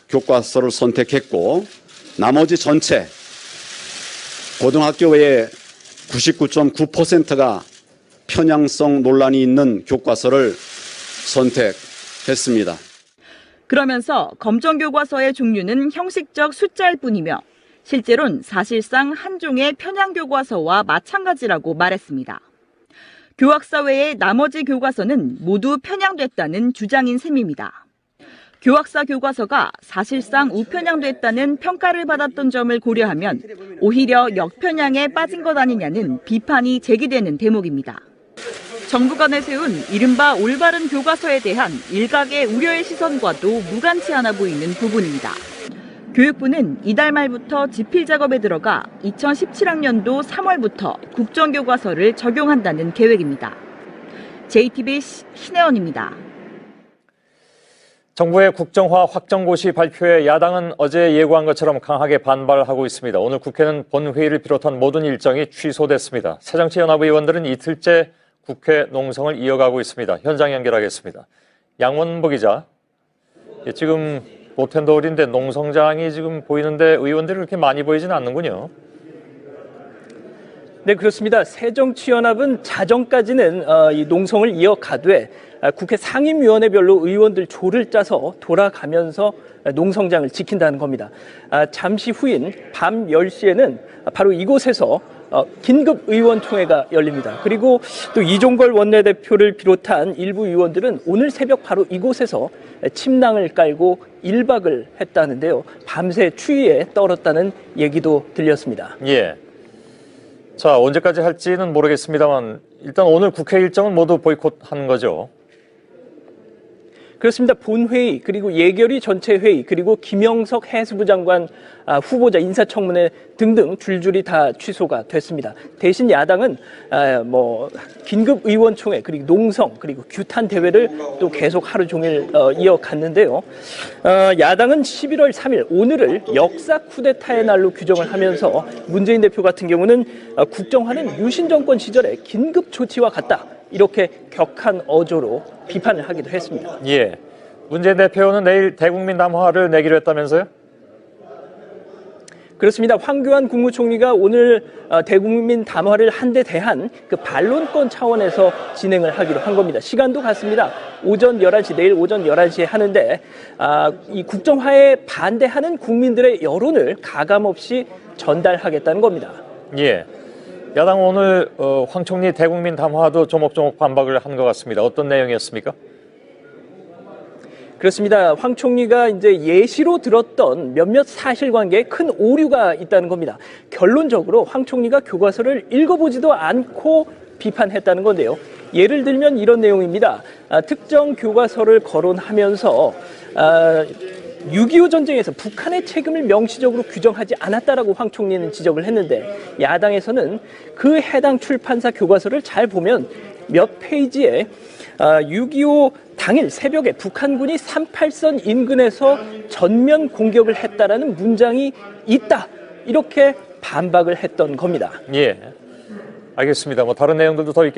[SPEAKER 3] 교과서를 선택했고 나머지 전체 고등학교 외에 99.9%가 편향성 논란이 있는 교과서를 선택했습니다.
[SPEAKER 2] 그러면서 검정교과서의 종류는 형식적 숫자일 뿐이며 실제로는 사실상 한 종의 편향교과서와 마찬가지라고 말했습니다. 교학사 외의 나머지 교과서는 모두 편향됐다는 주장인 셈입니다. 교학사 교과서가 사실상 우편향됐다는 평가를 받았던 점을 고려하면 오히려 역편향에 빠진 것 아니냐는 비판이 제기되는 대목입니다. 정부가 내세운 이른바 올바른 교과서에 대한 일각의 우려의 시선과도 무관치 않아 보이는 부분입니다. 교육부는 이달 말부터 집필 작업에 들어가 2017학년도 3월부터 국정교과서를 적용한다는 계획입니다. JTBC 신혜원입니다.
[SPEAKER 1] 정부의 국정화 확정고시 발표에 야당은 어제 예고한 것처럼 강하게 반발하고 있습니다. 오늘 국회는 본회의를 비롯한 모든 일정이 취소됐습니다. 새정치연합 의원들은 이틀째 국회 농성을 이어가고 있습니다. 현장 연결하겠습니다. 양원보 기자, 지금 보텐더울인데 농성장이 지금 보이는데 의원들이 그렇게 많이 보이지는 않는군요.
[SPEAKER 4] 네, 그렇습니다. 새정치연합은 자정까지는 이 농성을 이어가되 국회 상임위원회별로 의원들 조를 짜서 돌아가면서 농성장을 지킨다는 겁니다. 잠시 후인 밤 10시에는 바로 이곳에서 긴급 의원총회가 열립니다. 그리고 또 이종걸 원내대표를 비롯한 일부 의원들은 오늘 새벽 바로 이곳에서 침낭을 깔고 1박을 했다는데요. 밤새 추위에 떨었다는 얘기도 들렸습니다.
[SPEAKER 1] 예. 자, 언제까지 할지는 모르겠습니다만 일단 오늘 국회 일정은 모두 보이콧하는 거죠.
[SPEAKER 4] 그렇습니다. 본회의 그리고 예결위 전체 회의 그리고 김영석 해수부 장관 후보자 인사청문회 등등 줄줄이 다 취소가 됐습니다. 대신 야당은 긴급 의원총회 그리고 농성 그리고 규탄 대회를 또 계속 하루 종일 이어갔는데요. 야당은 11월 3일 오늘을 역사 쿠데타의 날로 규정을 하면서 문재인 대표 같은 경우는 국정화는 유신 정권 시절의 긴급 조치와 같다. 이렇게 격한 어조로 비판을 하기도 했습니다.
[SPEAKER 1] 예. 문재인 대표는 내일 대국민 담화를 내기로 했다면서요?
[SPEAKER 4] 그렇습니다. 황교안 국무총리가 오늘 대국민 담화를 한 데 대한 그 반론권 차원에서 진행을 하기로 한 겁니다. 시간도 같습니다. 오전 11시, 내일 오전 11시에 하는데 이 국정화에 반대하는 국민들의 여론을 가감없이 전달하겠다는 겁니다.
[SPEAKER 1] 예. 야당 오늘 황 총리 대국민 담화도 조목조목 반박을 한 것 같습니다. 어떤 내용이었습니까?
[SPEAKER 4] 그렇습니다. 황 총리가 이제 예시로 들었던 몇몇 사실관계에 큰 오류가 있다는 겁니다. 결론적으로 황 총리가 교과서를 읽어보지도 않고 비판했다는 건데요. 예를 들면 이런 내용입니다. 특정 교과서를 거론하면서 6.25 전쟁에서 북한의 책임을 명시적으로 규정하지 않았다라고 황 총리는 지적을 했는데 야당에서는 그 해당 출판사 교과서를 잘 보면 몇 페이지에 6.25 당일 새벽에 북한군이 38선 인근에서 전면 공격을 했다라는 문장이 있다. 이렇게 반박을 했던 겁니다.
[SPEAKER 1] 예. 알겠습니다. 다른 내용들도 더 있겠습니다.